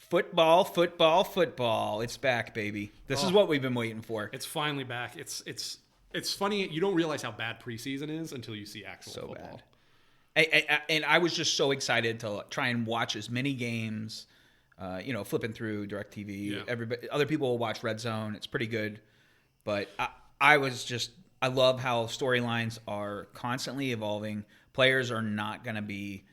Football, football, football. It's back, baby. This is what we've been waiting for. It's finally back. It's funny. You don't realize how bad preseason is until you see actual football. Bad. And I was just so excited to try and watch as many games. Flipping through DirecTV. Yeah. Everybody, other people will watch Red Zone. It's pretty good. But I love how storylines are constantly evolving. Players are not going to be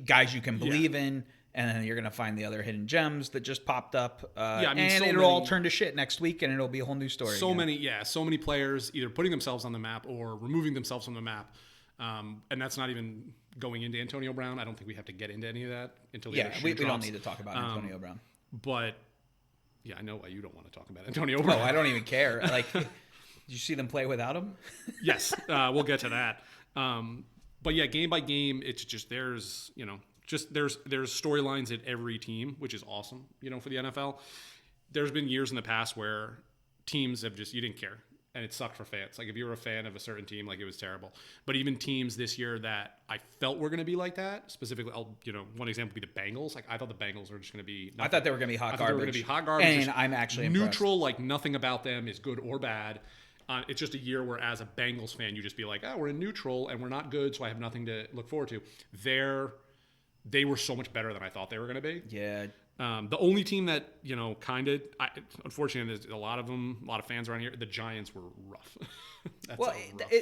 guys you can believe in. And then you're going to find the other hidden gems that just popped up. It'll all turn to shit next week, and it'll be a whole new story. So many players either putting themselves on the map or removing themselves from the map. And that's not even going into Antonio Brown. I don't think we have to get into any of that until the we don't need to talk about Antonio Brown. But yeah, I know why you don't want to talk about Antonio Brown. No, I don't even care. Did you see them play without him? Yes, we'll get to that. But yeah, game by game, it's just there's storylines at every team, which is awesome. For the NFL, there's been years in the past where teams have you didn't care. And it sucked for fans. Like if you were a fan of a certain team, it was terrible. But even teams this year that I felt were going to be like that, specifically, one example would be the Bengals. I thought the Bengals were just going to be. I thought they were going to be hot garbage. They were going to be hot garbage. And I'm actually neutral. Nothing about them is good or bad. It's just a year where, as a Bengals fan, you just be like, we're in neutral and we're not good, so I have nothing to look forward to. They were so much better than I thought they were going to be. Yeah. The only team that, unfortunately, there's a lot of fans around here, the Giants were rough.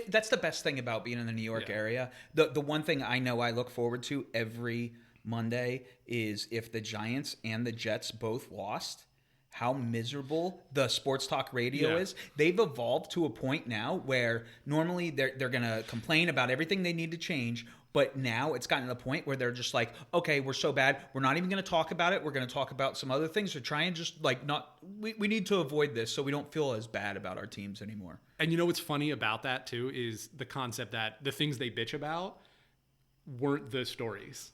That's the best thing about being in the New York area. The one thing I know I look forward to every Monday is if the Giants and the Jets both lost, how miserable the sports talk radio is. They've evolved to a point now where normally they're going to complain about everything they need to change. But now it's gotten to the point where they're just like, okay, we're so bad. We're not even going to talk about it. We're going to talk about some other things to try and just we need to avoid this so we don't feel as bad about our teams anymore. And what's funny about that too is the concept that the things they bitch about weren't the stories.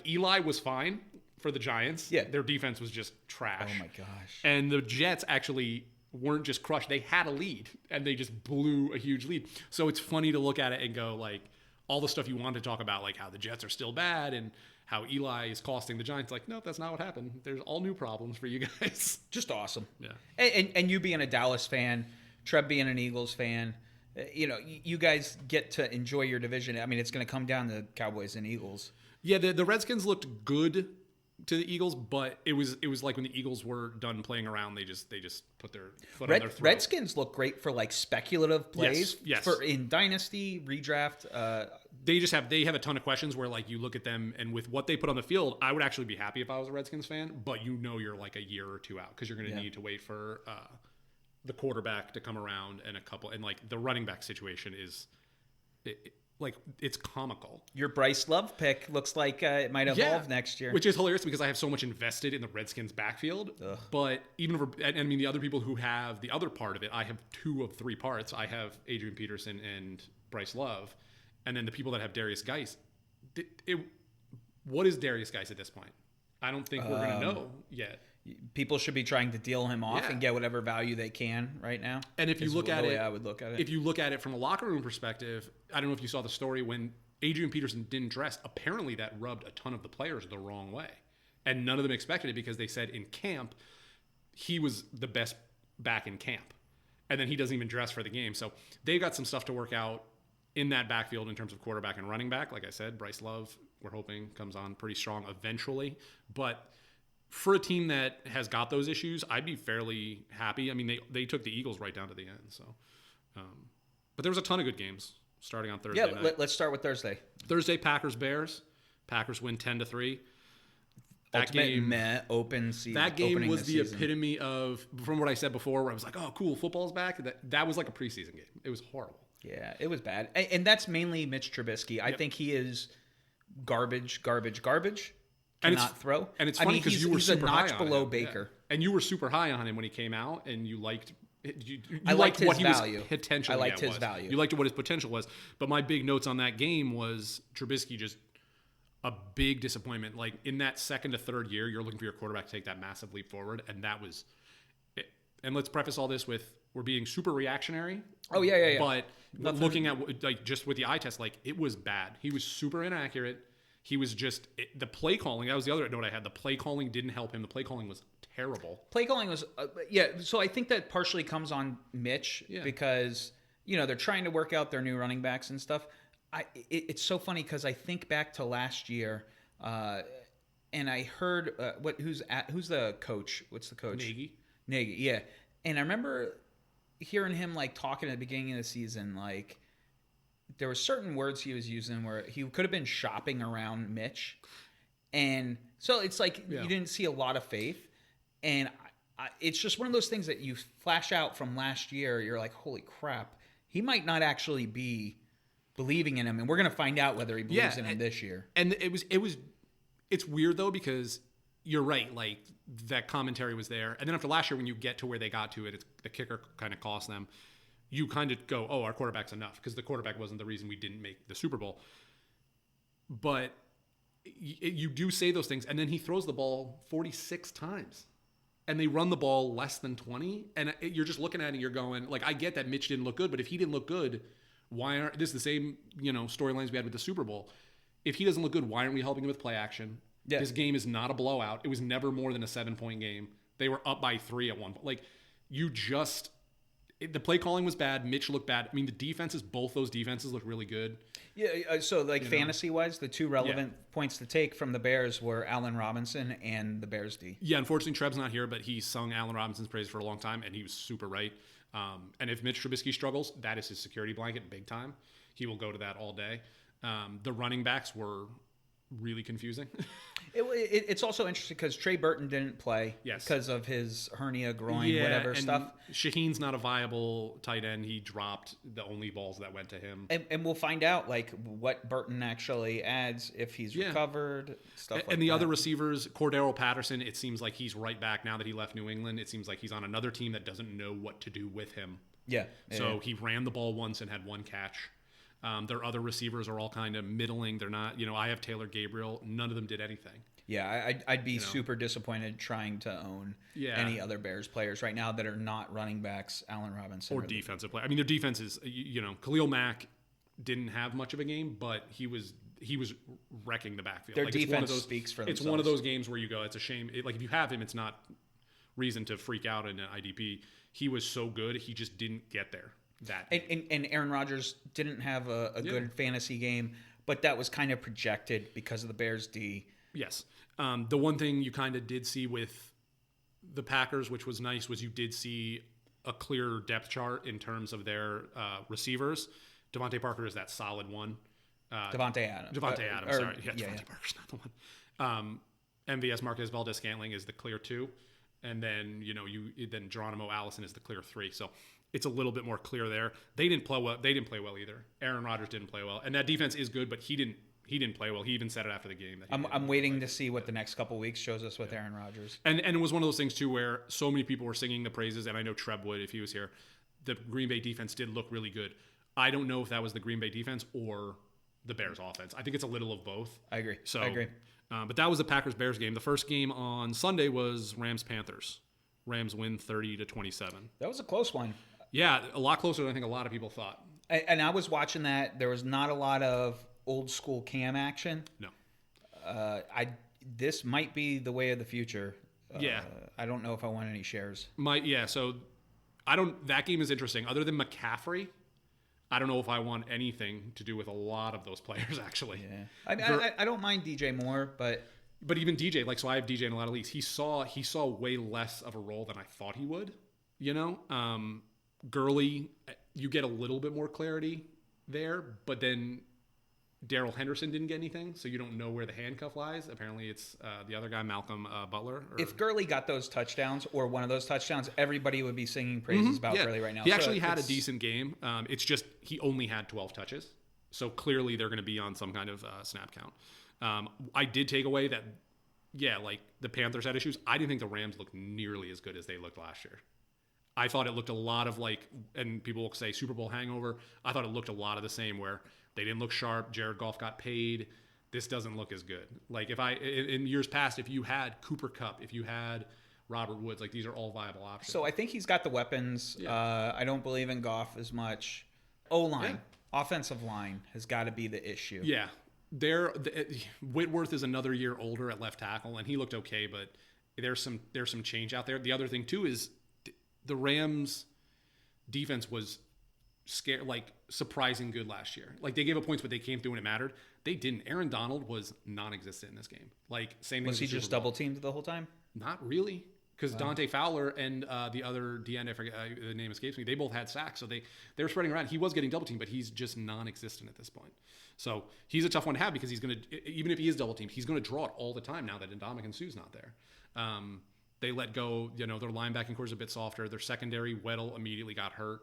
Eli was fine for the Giants. Yeah. Their defense was just trash. Oh my gosh. And the Jets actually weren't just crushed. They had a lead and they just blew a huge lead. So it's funny to look at it and go all the stuff you want to talk about, how the Jets are still bad and how Eli is costing the Giants. No, that's not what happened. There's all new problems for you guys. Just awesome. Yeah. And you being a Dallas fan, Trev being an Eagles fan, you guys get to enjoy your division. I mean, it's going to come down to Cowboys and Eagles. Yeah, the Redskins looked good to the Eagles, but it was like when the Eagles were done playing around, they just put their foot on their throat. Redskins look great for speculative plays. Yes. For in Dynasty redraft. They have a ton of questions where you look at them and with what they put on the field, I would actually be happy if I was a Redskins fan, but you're a year or two out because you're going to need to wait for the quarterback to come around and the running back situation is it's comical. Your Bryce Love pick looks like it might evolve next year. Which is hilarious because I have so much invested in the Redskins backfield. Ugh. But even the other people who have the other part of it, I have 2 of 3 parts. I have Adrian Peterson and Bryce Love. And then the people that have Darius Geis, what is Darius Geis at this point? I don't think we're going to know yet. People should be trying to deal him off and get whatever value they can right now. And if you look at it, I would look at it. If you look at it from a locker room perspective, I don't know if you saw the story when Adrian Peterson didn't dress. Apparently, that rubbed a ton of the players the wrong way, and none of them expected it because they said in camp he was the best back in camp, and then he doesn't even dress for the game. So they've got some stuff to work out in that backfield in terms of quarterback and running back. Like I said, Bryce Love, we're hoping comes on pretty strong eventually, but for a team that has got those issues, I'd be fairly happy. I mean, they took the Eagles right down to the end. So, but there was a ton of good games starting on Thursday night. Yeah, let's start with Thursday. Thursday, Packers-Bears. Packers win 10-3. That game, open season. That game was the epitome of, from what I said before, where I was like, oh, cool, football's back. That was like a preseason game. It was horrible. Yeah, it was bad. And that's mainly Mitch Trubisky. I think he is garbage. Cannot throw. And it's funny because you were super high on him. He's a notch below Baker. Yeah. And you were super high on him when he came out, and you liked I liked his what he value. Was potential. I liked his value. You liked what his potential was. But my big notes on that game was Trubisky just a big disappointment. Like in that second to third year, you're looking for your quarterback to take that massive leap forward, and that was it. And let's preface all this with we're being super reactionary. Oh yeah. But looking at just with the eye test, it was bad. He was super inaccurate. He was just the play calling. That was the other note I had. The play calling didn't help him. The play calling was terrible. Play calling was so I think that partially comes on Mitch because they're trying to work out their new running backs and stuff. It's so funny because I think back to last year, and I heard who's the coach? What's the coach? Nagy, yeah. And I remember hearing him like talking at the beginning of the season, like there were certain words he was using where he could have been shopping around Mitch, and so it's like you didn't see a lot of faith, and it's just one of those things that you flash out from last year. You're like, holy crap, he might not actually be believing in him, and we're gonna find out whether he believes in him this year. And it's weird though because you're right, like that commentary was there, and then after last year when you get to where they got to it, the kicker kind of cost them. You kind of go, oh, our quarterback's enough, because the quarterback wasn't the reason we didn't make the Super Bowl. But you do say those things, and then he throws the ball 46 times, and they run the ball less than 20, and you're just looking at it and you're going, like, I get that Mitch didn't look good, but if he didn't look good, why aren't this is the same storylines we had with the Super Bowl? If he doesn't look good, why aren't we helping him with play action? Yeah. This game is not a blowout. It was never more than a 7-point game. They were up by 3 at one point. Like, the play calling was bad. Mitch looked bad. I mean, the defenses, both those defenses look really good. Yeah, so like fantasy-wise, the two relevant points to take from the Bears were Allen Robinson and the Bears D. Yeah, unfortunately, Treb's not here, but he sung Allen Robinson's praise for a long time, and he was super right. And if Mitch Trubisky struggles, that is his security blanket big time. He will go to that all day. The running backs were really confusing. It's also interesting because Trey Burton didn't play because of his hernia, groin, whatever stuff. Shaheen's not a viable tight end. He dropped the only balls that went to him. And we'll find out like what Burton actually adds if he's recovered, stuff like that. And the other receivers, Cordero Patterson, it seems like he's right back now that he left New England. It seems like he's on another team that doesn't know what to do with him. Yeah. So he ran the ball once and had one catch. Their other receivers are all kind of middling. They're not, I have Taylor Gabriel. None of them did anything. Yeah, I'd be super disappointed trying to own any other Bears players right now that are not running backs, Allen Robinson. Or defensive players. I mean, their defense is, Khalil Mack didn't have much of a game, but he was wrecking the backfield. Their defense speaks for themselves. It's one of those games where you go, it's a shame. Like, if you have him, it's not reason to freak out in an IDP. He was so good, he just didn't get there. And Aaron Rodgers didn't have a good fantasy game, but that was kind of projected because of the Bears D. Yes. The one thing you kind of did see with the Packers, which was nice, was you did see a clear depth chart in terms of their receivers. Devontae Parker is that solid one. Devontae Adams. Devontae Adams, sorry. Yeah, Devontae Parker's not the one. MVS Marquez Valdez-Scantling is the clear 2. And then, then Geronimo Allison is the clear 3. So it's a little bit more clear there. They didn't play well. They didn't play well either. Aaron Rodgers didn't play well, and that defense is good, but he didn't play well. He even said it after the game. That I'm waiting to see what the next couple weeks shows us with Aaron Rodgers. And it was one of those things too where so many people were singing the praises, and I know Treb would if he was here. The Green Bay defense did look really good. I don't know if that was the Green Bay defense or the Bears offense. I think it's a little of both. I agree. But that was the Packers-Bears game. The first game on Sunday was Rams-Panthers. Rams win 30-27. That was a close one. Yeah, a lot closer than I think a lot of people thought. And I was watching that. There was not a lot of old school cam action. No. This might be the way of the future. Yeah. I don't know if I want any shares. So that game is interesting. Other than McCaffrey, I don't know if I want anything to do with a lot of those players, actually. Yeah. I don't mind DJ Moore, but even DJ, so I have DJ in a lot of leagues. He saw way less of a role than I thought he would. Gurley, you get a little bit more clarity there, but then Darrell Henderson didn't get anything, so you don't know where the handcuff lies. Apparently, it's the other guy, Malcolm Butler. If Gurley got those touchdowns or one of those touchdowns, everybody would be singing praises about Gurley right now. He actually had a decent game. It's just he only had 12 touches, so clearly they're going to be on some kind of snap count. I did take away that, the Panthers had issues. I didn't think the Rams looked nearly as good as they looked last year. I thought it looked a lot of and people will say Super Bowl hangover. I thought it looked a lot of the same where they didn't look sharp. Jared Goff got paid. This doesn't look as good. In years past, if you had Cooper Kupp, if you had Robert Woods, these are all viable options. So I think he's got the weapons. Yeah. I don't believe in Goff as much. O-line, offensive line has got to be the issue. Yeah. Whitworth is another year older at left tackle, and he looked okay, but there's some change out there. The other thing too is the Rams defense was surprising good last year. Like they gave up points, but they came through when it mattered. They didn't. Aaron Donald was non-existent in this game. Like same. Was he just double teamed the whole time? Not really, because Dante Fowler and the other DN, I forget the name escapes me. They both had sacks, so they were spreading around. He was getting double teamed, but he's just non-existent at this point. So he's a tough one to have because he's going to, even if he is double teamed, he's going to draw it all the time now that Ndamukong Suh's not there. They let go, their linebacking core is a bit softer. Their secondary, Weddle immediately got hurt.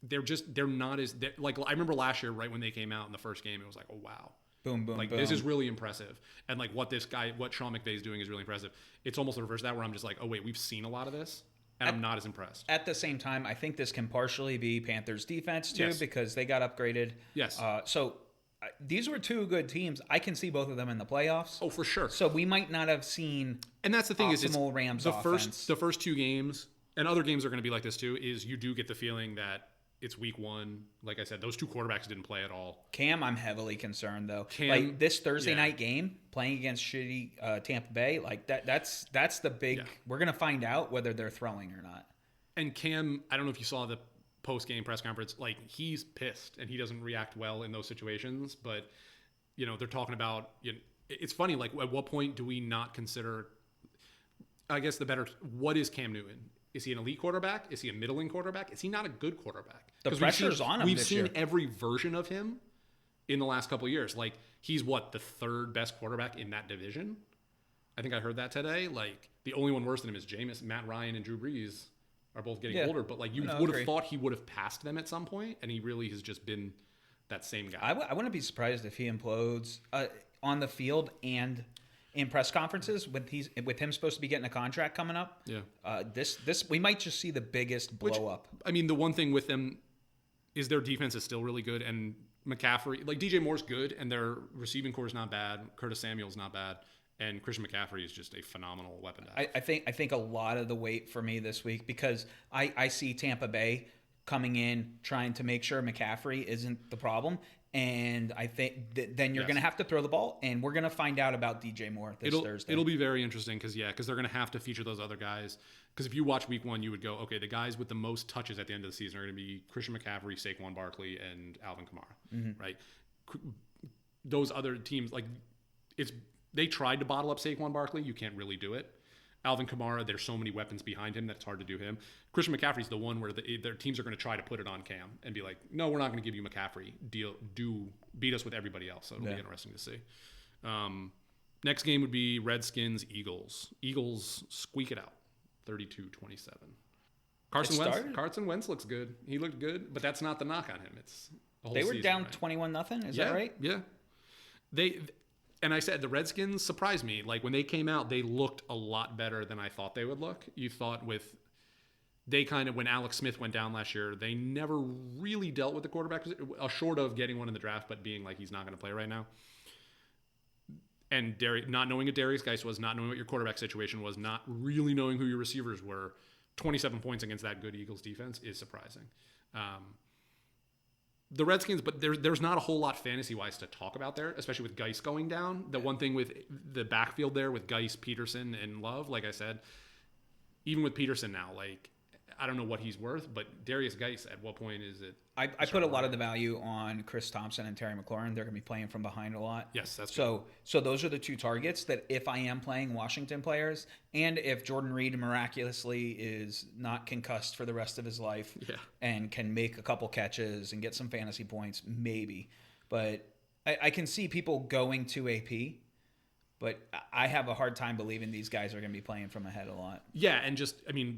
They're not as, like, I remember last year, right when they came out in the first game, it was like, oh, wow. Boom, boom, like, boom. This is really impressive. And, like, what Sean McVay is doing is really impressive. It's almost the reverse of that where I'm just like, oh, wait, we've seen a lot of this, and I'm not as impressed. At the same time, I think this can partially be Panthers' defense, too, Yes. because they got upgraded. Yes. These were two good teams. I can see both of them in the playoffs. Oh, for sure. So we might not have seen and that's the thing optimal Rams offense. The first two games, and other games are going to be like this too, is you do get the feeling that it's week one. Like I said, those two quarterbacks didn't play at all. Cam, I'm heavily concerned though. Like this Thursday night game, playing against shitty Tampa Bay, like that's the big. Yeah. We're gonna find out whether they're throwing or not. And Cam, I don't know if you saw the post-game press conference. Like he's pissed and he doesn't react well in those situations. But they're talking about. It's funny. Like at what point do we not consider? I guess what is Cam Newton? Is he an elite quarterback? Is he a middling quarterback? Is he not a good quarterback? The pressure's on him. We've seen every version of him in the last couple of years. Like he's the third best quarterback in that division. I think I heard that today. Like the only one worse than him is Jameis. Matt Ryan and Drew Brees are both getting older. But like you would have thought he would have passed them at some point, and he really has just been that same guy. I wouldn't be surprised if he implodes on the field and in press conferences with him supposed to be getting a contract coming up. Yeah. This we might just see the biggest blow up. I mean, the one thing with them is their defense is still really good, and McCaffrey, like DJ Moore's good, and their receiving core is not bad. Curtis Samuel's not bad, and Christian McCaffrey is just a phenomenal weapon to have. I think a lot of the weight for me this week, because I see Tampa Bay coming in trying to make sure McCaffrey isn't the problem. And I think then you're going to have to throw the ball, and we're going to find out about DJ Moore this Thursday. It'll be very interesting because they're going to have to feature those other guys. Because if you watch week one, you would go, okay, the guys with the most touches at the end of the season are going to be Christian McCaffrey, Saquon Barkley, and Alvin Kamara, right? Those other teams, like they tried to bottle up Saquon Barkley. You can't really do it. Alvin Kamara, there's so many weapons behind him that it's hard to do him. Christian McCaffrey's the one where their teams are going to try to put it on Cam and be like, no, we're not going to give you McCaffrey. Beat us with everybody else. So it'll be interesting to see. Next game would be Redskins, Eagles. Eagles squeak it out, 32-27. Carson Wentz looks good. He looked good, but that's not the knock on him. It's the whole They were season, down right? 21-0. Is that right? Yeah. And I said the Redskins surprised me. Like when they came out, they looked a lot better than I thought they would look. You thought when Alex Smith went down last year, they never really dealt with the quarterback, short of getting one in the draft, but being like he's not going to play right now. And not knowing what Darius Geis was, not knowing what your quarterback situation was, not really knowing who your receivers were, 27 points against that good Eagles defense is surprising. The Redskins, but there's not a whole lot fantasy-wise to talk about there, especially with Geis going down. The one thing with the backfield there with Geis, Peterson, and Love, like I said, even with Peterson now, like I don't know what he's worth, but Darius Geis, at what point is it? I put a lot of the value on Chris Thompson and Terry McLaurin. They're going to be playing from behind a lot. Yes, that's so. So those are the two targets that if I am playing Washington players, and if Jordan Reed miraculously is not concussed for the rest of his life, and can make a couple catches and get some fantasy points, maybe. But I can see people going to AP. But I have a hard time believing these guys are going to be playing from ahead a lot. Yeah, and just I mean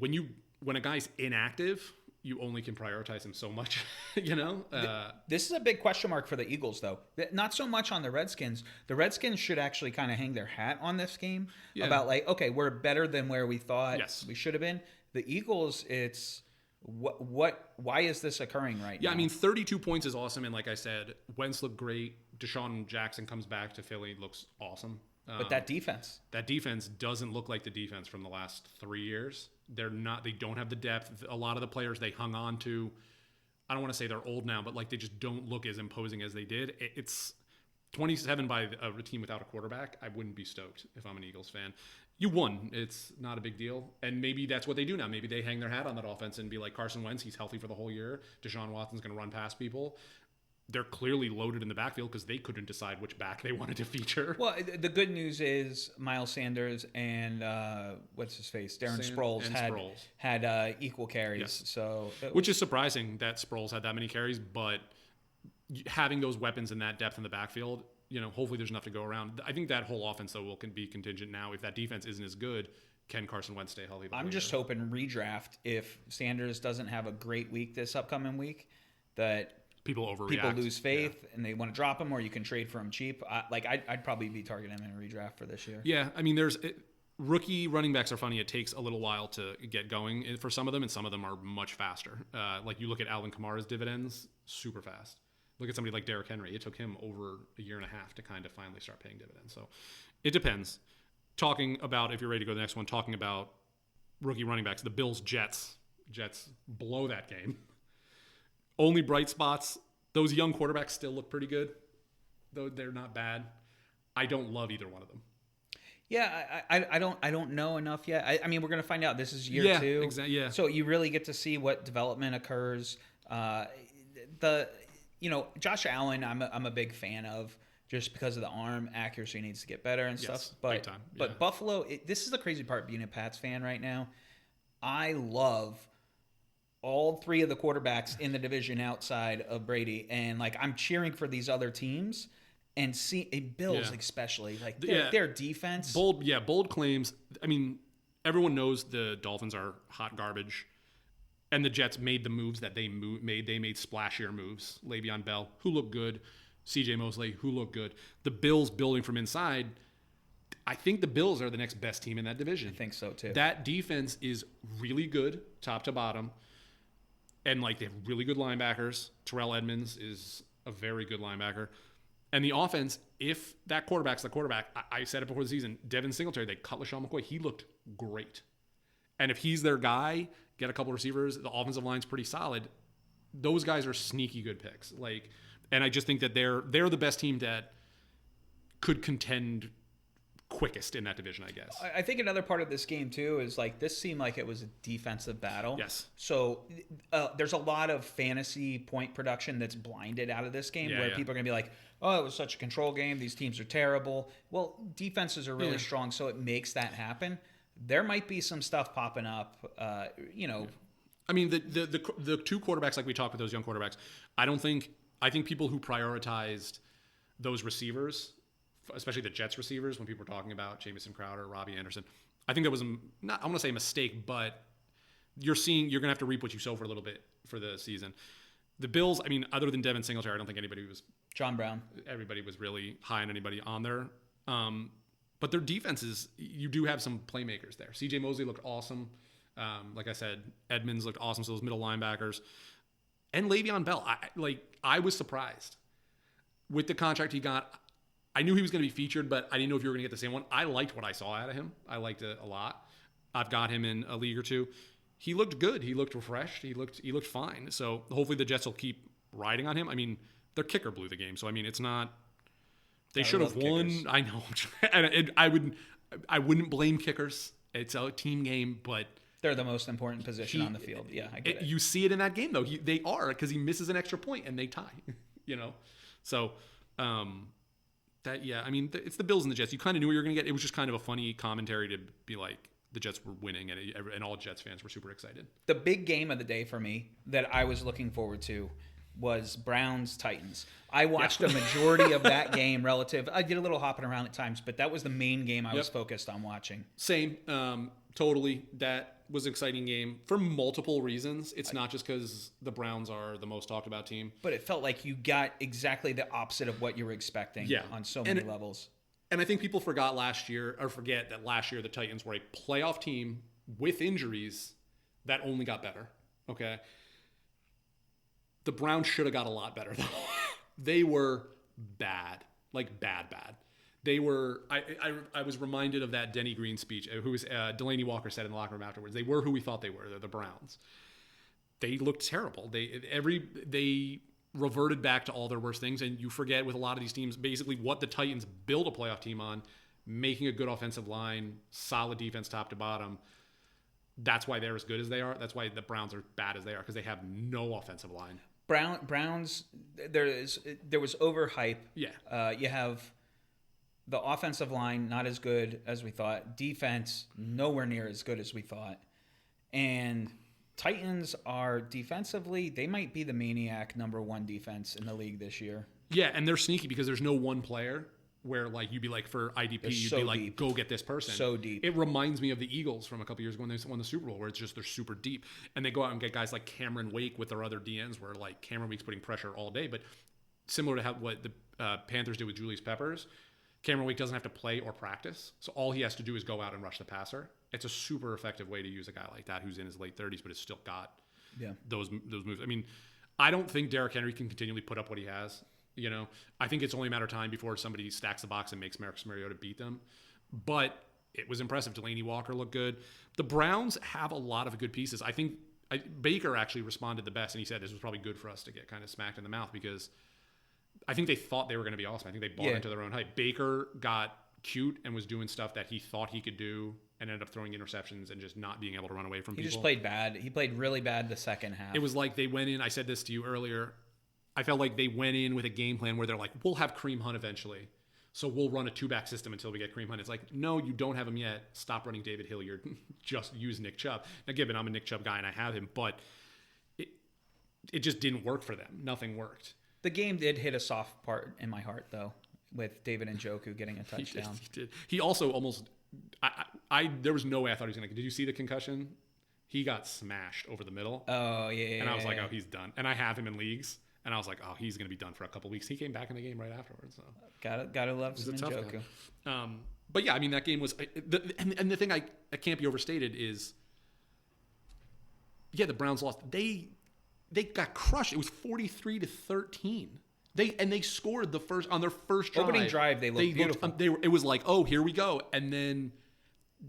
when a guy's inactive, you only can prioritize him so much, This is a big question mark for the Eagles, though. Not so much on the Redskins. The Redskins should actually kind of hang their hat on this game about like, okay, we're better than where we thought we should have been. The Eagles, it's why is this occurring right now? Yeah, I mean, 32 points is awesome, and like I said, Wentz looked great. Deshaun Jackson comes back to Philly, looks awesome. But that defense doesn't look like the defense from the last 3 years. They don't have the depth. A lot of the players they hung on to I don't want to say they're old now, but like they just don't look as imposing as they did. It's 27 by a team without a quarterback. I wouldn't be stoked if I'm an Eagles fan. You won. It's not a big deal. And maybe that's what they do now. Maybe they hang their hat on that offense and be like Carson Wentz. He's healthy for the whole year. Deshaun Watson's going to run past people. They're clearly loaded in the backfield because they couldn't decide which back they wanted to feature. Well, the good news is Miles Sanders and what's his face, Darren Sproles had equal carries. Yes. So which is surprising that Sproles had that many carries, but having those weapons and that depth in the backfield, hopefully there's enough to go around. I think that whole offense though can be contingent now. If that defense isn't as good, can Carson Wentz stay healthy? I'm just hoping redraft, if Sanders doesn't have a great week this upcoming week, that people overreact. People lose faith and they want to drop him, or you can trade for him cheap. I'd probably be targeting him in a redraft for this year. Yeah, I mean, rookie running backs are funny. It takes a little while to get going for some of them, and some of them are much faster. Like you look at Alvin Kamara's dividends, super fast. Look at somebody like Derrick Henry. It took him over a year and a half to kind of finally start paying dividends. So it depends. Talking about, if you're ready to go to the next one, talking about rookie running backs, the Bills-Jets. Jets blow that game. Only bright spots, those young quarterbacks still look pretty good, though they're not bad. I don't love either one of them. Yeah, I don't know enough yet. I mean, we're going to find out. This is year 2. Exactly. Yeah. So you really get to see what development occurs. Josh Allen, I'm a big fan of, just because of the arm accuracy needs to get better and stuff. Big time. Yeah. But Buffalo, this is the crazy part being a Pats fan right now. I love all 3 of the quarterbacks in the division outside of Brady, and like I'm cheering for these other teams and Bills especially, like their defense. Bold claims. I mean, everyone knows the Dolphins are hot garbage, and the Jets made the moves that they made. They made splashier moves. Le'Veon Bell, who looked good. C.J. Mosley, who looked good. The Bills building from inside. I think the Bills are the next best team in that division. I think so too. That defense is really good, top to bottom. And like they have really good linebackers. Terrell Edmonds is a very good linebacker. And the offense, if that quarterback's the quarterback, I said it before the season, Devin Singletary, they cut LaShawn McCoy. He looked great. And if he's their guy, get a couple receivers, the offensive line's pretty solid. Those guys are sneaky good picks. And I just think that they're the best team that could contend quickest in that division, I guess. I think another part of this game too is like this seemed like it was a defensive battle. Yes. So there's a lot of fantasy point production that's blinded out of this game where people are going to be like, oh, it was such a control game. These teams are terrible. Well, defenses are really strong, so it makes that happen. There might be some stuff popping up, I mean, the 2 quarterbacks, like we talked with those young quarterbacks, I think people who prioritized those receivers, especially the Jets receivers, when people were talking about Jamison Crowder, Robbie Anderson, I think that was I want to say a mistake, but you're going to have to reap what you sow for a little bit for the season. The Bills, I mean, other than Devin Singletary, I don't think everybody was really high on anybody on there. But their defenses, you do have some playmakers there. C.J. Mosley looked awesome. Like I said, Edmonds looked awesome. So those middle linebackers. And Le'Veon Bell, I was surprised with the contract he got. I knew he was going to be featured, but I didn't know if you were going to get the same one. I liked what I saw out of him. I liked it a lot. I've got him in a league or 2. He looked good. He looked refreshed. He looked fine. So hopefully the Jets will keep riding on him. I mean, their kicker blew the game. So I mean, it's not. They should have won. Kickers. I know. And I wouldn't blame kickers. It's a team game, but they're the most important position on the field. Yeah, I get it. You see it in that game though. They are, because he misses an extra point and they tie. So. I mean, it's the Bills and the Jets. You kind of knew what you were going to get. It was just kind of a funny commentary to be like, the Jets were winning, and all Jets fans were super excited. The big game of the day for me that I was looking forward to was Browns-Titans. I watched a majority of that game relative. I did a little hopping around at times, but that was the main game I was focused on watching. Same. Totally. That was an exciting game for multiple reasons. It's not just because the Browns are the most talked about team. But it felt like you got exactly the opposite of what you were expecting on so many levels. And I think people forget that last year the Titans were a playoff team with injuries that only got better. Okay. The Browns should have got a lot better, though. They were bad. Like bad. They were. I was reminded of that Denny Green speech, who was Delaney Walker said in the locker room afterwards. They were who we thought they were. They're the Browns. they looked terrible. They reverted back to all their worst things, and you forget with a lot of these teams basically what the Titans build a playoff team on: making a good offensive line, solid defense top to bottom. That's why they're as good as they are. That's why the Browns are bad as they are, because they have no offensive line. Browns, there was overhype. Yeah. You have the offensive line not as good as we thought. Defense nowhere near as good as we thought. And Titans are defensively, they might be the maniac #1 defense in the league this year. Yeah, and they're sneaky because there's no one player where like you'd be like for IDP, you'd be like, go get this person. So deep. It reminds me of the Eagles from a couple years ago when they won the Super Bowl, where it's just they're super deep, and they go out and get guys like Cameron Wake with their other DNs, where like Cameron Wake's putting pressure all day. But similar to what the Panthers did with Julius Peppers, Cameron Wake doesn't have to play or practice, so all he has to do is go out and rush the passer. It's a super effective way to use a guy like that who's in his late 30s, but has still got those moves. I mean, I don't think Derrick Henry can continually put up what he has. You know, I think it's only a matter of time before somebody stacks the box and makes Marcus Mariota beat them. But it was impressive. Delaney Walker looked good. The Browns have a lot of good pieces. I think Baker actually responded the best, and he said this was probably good for us to get kind of smacked in the mouth, because I think they thought they were going to be awesome. I think they bought into their own hype. Baker got cute and was doing stuff that he thought he could do and ended up throwing interceptions and just not being able to run away from people. He just played bad. He played really bad the second half. It was like they went in, I said this to you earlier, I felt like they went in with a game plan where they're like, we'll have Kareem Hunt eventually, so we'll run a 2-back system until we get Kareem Hunt. It's like, no, you don't have him yet. Stop running David Hilliard. Just use Nick Chubb. Now, given I'm a Nick Chubb guy and I have him, but it just didn't work for them. Nothing worked. The game did hit a soft part in my heart, though, with David Njoku getting a touchdown. He did. He also almost there was no way I thought he was going to. Did you see the concussion? He got smashed over the middle. Oh, yeah. And I was like, oh, he's done. And I have him in leagues. And I was like, oh, he's going to be done for a couple weeks. He came back in the game right afterwards. So. Gotta love some Njoku. But yeah, I mean, that game was, and the thing I can't be overstated is, yeah, the Browns lost. They got crushed. It was 43-13. They scored on their first drive. Opening drive, they looked beautiful. It was like, oh, here we go, and then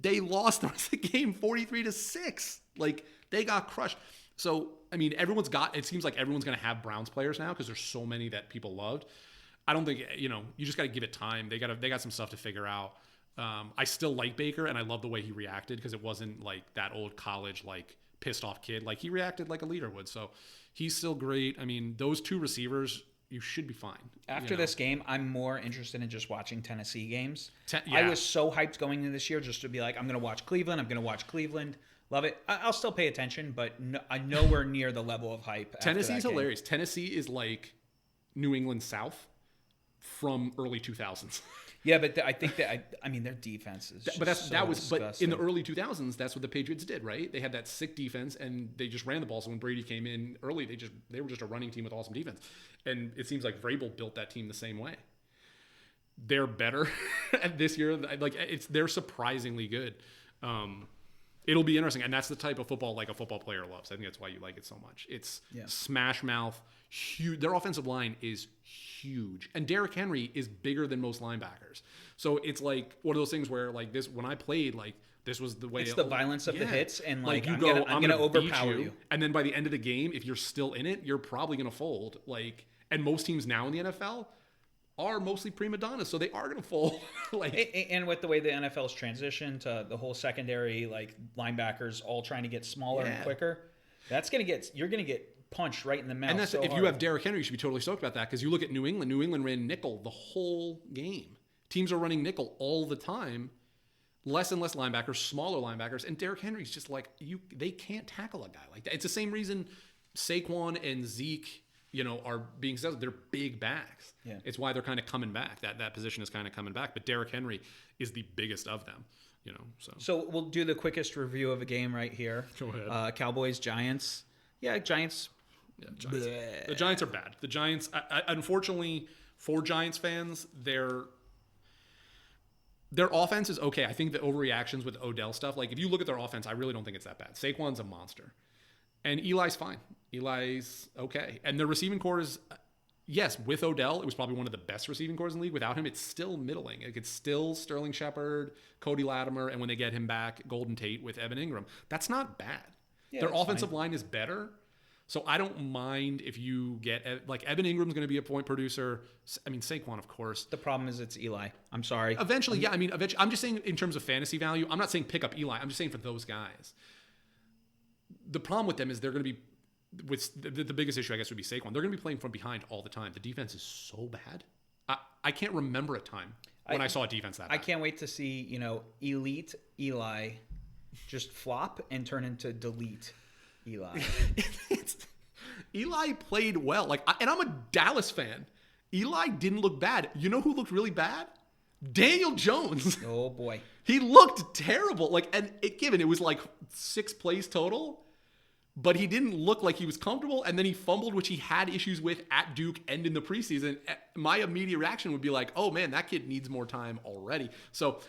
they lost the rest of the game 43-6. Like, they got crushed. So, I mean, it seems like everyone's going to have Browns players now because there's so many that people loved. I don't think, you just got to give it time. They got some stuff to figure out. I still like Baker, and I love the way he reacted, because it wasn't like that old college, like, pissed off kid. Like, he reacted like a leader would. So he's still great. I mean, those two receivers, you should be fine. After this game, I'm more interested in just watching Tennessee games. I was so hyped going into this year just to be like, I'm going to watch Cleveland. Love it. I'll still pay attention, but I'm nowhere near the level of hype. Tennessee's hilarious. Tennessee is like New England South from early 2000s. Yeah, but I think that I mean their defense is. But in the early 2000s, that's what the Patriots did, right? They had that sick defense, and they just ran the ball. So when Brady came in early, they were just a running team with awesome defense, and it seems like Vrabel built that team the same way. They're better this year. Like they're surprisingly good. It'll be interesting, and that's the type of football like a football player loves. I think that's why you like it so much. It's smash mouth, huge. Their offensive line is huge, and Derrick Henry is bigger than most linebackers. So it's like one of those things where like this, when I played, like this was the way. It's the violence of the hits, and like I'm gonna overpower you. And then by the end of the game, if you're still in it, you're probably gonna fold. Like, and most teams now in the NFL are mostly prima donnas, so they are going to fold. And with the way the NFL's transitioned to the whole secondary, like linebackers all trying to get smaller and quicker, you're going to get punched right in the mouth. And that's if you have Derrick Henry, you should be totally stoked about that, because you look at New England. New England ran nickel the whole game. Teams are running nickel all the time. Less and less linebackers, smaller linebackers, and Derrick Henry's just like they can't tackle a guy like that. It's the same reason Saquon and Zeke, are being successful. They're big backs. Yeah. It's why they're kind of coming back. That position is kind of coming back. But Derrick Henry is the biggest of them. So we'll do the quickest review of a game right here. Go ahead. Cowboys, Giants. Yeah, Giants. Yeah, Giants. The Giants are bad. The Giants, unfortunately, for Giants fans, their offense is okay. I think the overreactions with Odell stuff, like if you look at their offense, I really don't think it's that bad. Saquon's a monster. And Eli's fine. Eli's okay. And their receiving core is, yes, with Odell, it was probably one of the best receiving cores in the league. Without him, it's still middling. Like, it's still Sterling Shepard, Cody Latimer, and when they get him back, Golden Tate with Evan Ingram. That's not bad. Yeah, their offensive line is better. So I don't mind if you get like Evan Ingram's going to be a point producer. I mean, Saquon, of course. The problem is it's Eli. I'm sorry. Eventually, yeah. I mean, eventually, I'm just saying in terms of fantasy value. I'm not saying pick up Eli. I'm just saying for those guys. The problem with them is they're going to be with the biggest issue, I guess, would be Saquon. They're going to be playing from behind all the time. The defense is so bad. I can't remember a time when I saw a defense that bad. I can't wait to see, elite Eli just flop and turn into delete Eli. Eli played well. And I'm a Dallas fan. Eli didn't look bad. You know who looked really bad? Daniel Jones. Oh boy. He looked terrible. Given it was 6 plays total, but he didn't look like he was comfortable. And then he fumbled, which he had issues with at Duke and in the preseason. My immediate reaction would be like, oh man, that kid needs more time already. So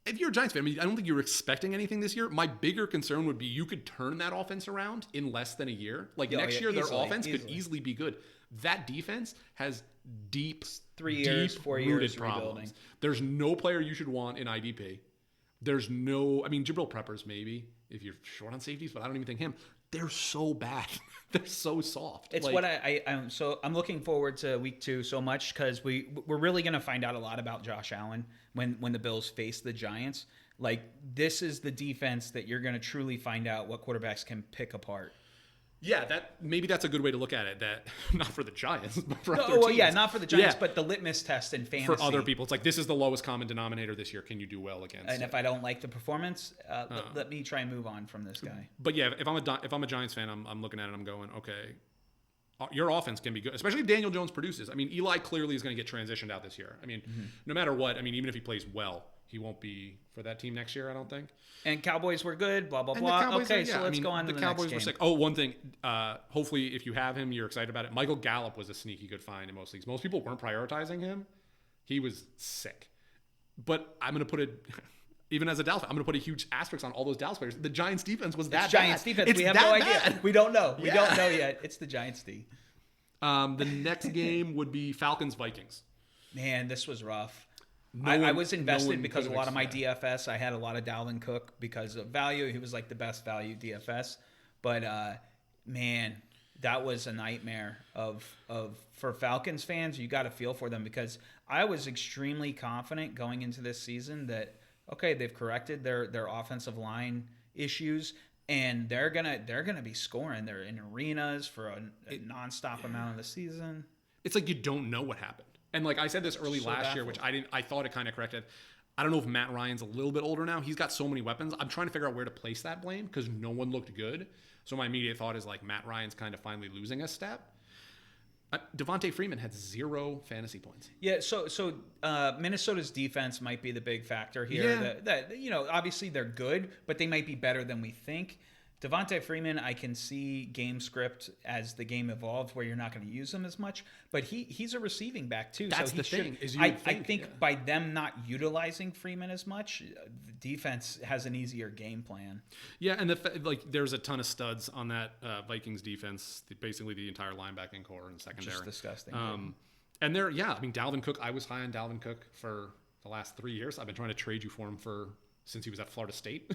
if you're a Giants fan, I don't think you're expecting anything this year. My bigger concern would be you could turn that offense around in less than a year. Next year, their offense could easily be good. That defense has deep 3 years, 4 years problems. Rebuilding. There's no player you should want in IDP. There's no, Jabril Peppers maybe if you're short on safeties, but I don't even think him. They're so bad. They're so soft. It's what I'm looking forward to week 2 so much because we're really going to find out a lot about Josh Allen when the Bills face the Giants. This is the defense that you're going to truly find out what quarterbacks can pick apart. Yeah, maybe that's a good way to look at it. That not for the Giants, but for other teams. Yeah, not for the Giants, but the litmus test in fantasy for other people. It's this is the lowest common denominator this year. Can you do well against? And if I don't like the performance, let me try and move on from this guy. But yeah, if I'm a Giants fan, I'm looking at it. I'm going, okay, your offense can be good, especially if Daniel Jones produces. Eli clearly is going to get transitioned out this year. No matter what. Even if he plays well, he won't be for that team next year, I don't think. And Cowboys were good, blah, blah, blah. Okay, so let's go on to the Cowboys next game. Were sick. Oh, one thing. Hopefully, if you have him, you're excited about it. Michael Gallup was a sneaky good find in most leagues. Most people weren't prioritizing him. He was sick. But I'm going to put it, even as a Dallas fan, I'm going to put a huge asterisk on all those Dallas players. The Giants defense was that bad. Giants defense. We have no idea. We don't know. We don't know yet. It's the Giants D. The next game would be Falcons-Vikings. Man, this was rough. I was invested because a lot of my DFS, I had a lot of Dalvin Cook because of value. He was the best value DFS. But, man, that was a nightmare for Falcons fans. You got to feel for them because I was extremely confident going into this season that, okay, they've corrected their offensive line issues. And they're gonna be scoring. They're in arenas for a nonstop amount of the season. It's you don't know what happened. And I said this early last year, which I thought it kind of corrected. I don't know if Matt Ryan's a little bit older now. He's got so many weapons. I'm trying to figure out where to place that blame because no one looked good. So my immediate thought is Matt Ryan's kind of finally losing a step. Devontae Freeman had 0 fantasy points. Yeah, so Minnesota's defense might be the big factor here. Yeah. That obviously they're good, but they might be better than we think. Devontae Freeman, I can see game script as the game evolves where you're not going to use him as much, but he's a receiving back too. That's so the thing. I think by them not utilizing Freeman as much, the defense has an easier game plan. Yeah, and there's a ton of studs on that Vikings defense. Basically, the entire linebacking core and secondary. Just disgusting. And Dalvin Cook. I was high on Dalvin Cook for the last 3 years. I've been trying to trade you for him since he was at Florida State.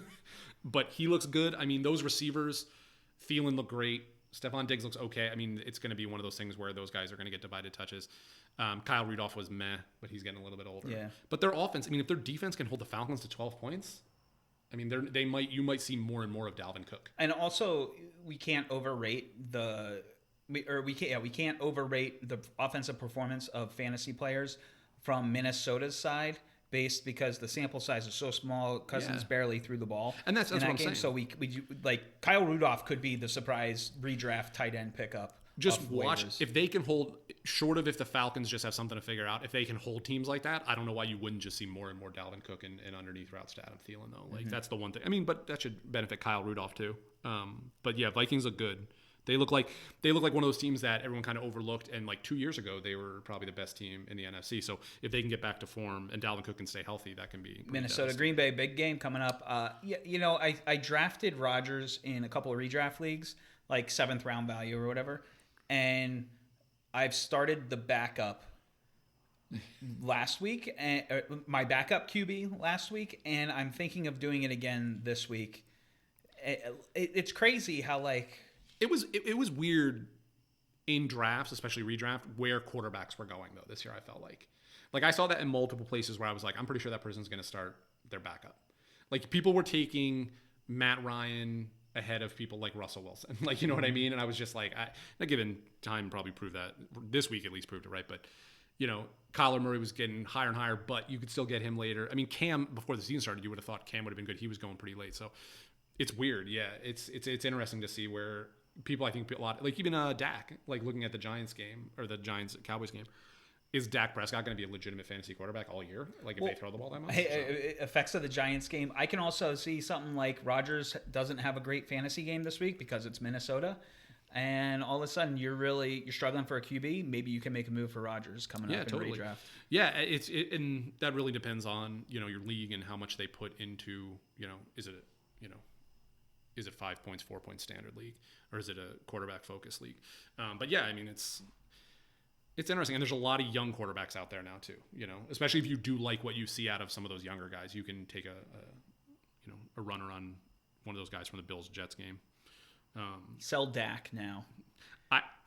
But he looks good. Those receivers, Thielen look great. Stephon Diggs looks okay. It's going to be one of those things where those guys are going to get divided touches. Kyle Rudolph was meh, but he's getting a little bit older. Yeah. But their offense, if their defense can hold the Falcons to 12 points, you might see more and more of Dalvin Cook. And also, we can't overrate the offensive performance of fantasy players from Minnesota's side. Because the sample size is so small, Cousins barely threw the ball, and that's what I'm saying. So we Kyle Rudolph could be the surprise redraft tight end pickup. Just watch if they can hold. Short of if the Falcons just have something to figure out, if they can hold teams like that, I don't know why you wouldn't just see more and more Dalvin Cook and underneath routes to Adam Thielen though. That's the one thing. But that should benefit Kyle Rudolph too. But yeah, Vikings look good. They look like one of those teams that everyone kind of overlooked, and 2 years ago they were probably the best team in the NFC. So if they can get back to form and Dalvin Cook can stay healthy, that can be Minnesota Green Bay, big game coming up. I drafted Rodgers in a couple of redraft leagues, 7th round value or whatever, and I've started the backup last week, and my backup QB last week, and I'm thinking of doing it again this week. It's crazy how It was weird in drafts, especially redraft, where quarterbacks were going though this year. I felt like I saw that in multiple places where I was like, I'm pretty sure that person's going to start their backup. Like people were taking Matt Ryan ahead of people like Russell Wilson. Like, you know what I mean? And I was just like, not given time, probably proved that this week at least proved it right. But you know, Kyler Murray was getting higher and higher, but you could still get him later. I mean, Cam, before the season started, you would have thought Cam would have been good. He was going pretty late. So it's weird. Yeah. It's interesting to see where people, I think a lot, like even Dak, like looking at the Giants game or the Giants Cowboys game, is Dak Prescott going to be a legitimate fantasy quarterback all year? Like if they throw the ball that much? Effects of the Giants game. I can also see something like Rodgers doesn't have a great fantasy game this week because it's Minnesota. And all of a sudden you're struggling for a QB. Maybe you can make a move for Rodgers coming up in redraft. Yeah, and that really depends on, you know, your league and how much they put into, you know, is it 5 points, 4 points standard league, or is it a quarterback focused league? But yeah, I mean, it's interesting, and there's a lot of young quarterbacks out there now too. You know, especially if you do like what you see out of some of those younger guys, you can take a runner on one of those guys from the Bills-Jets game. Sell Dak now.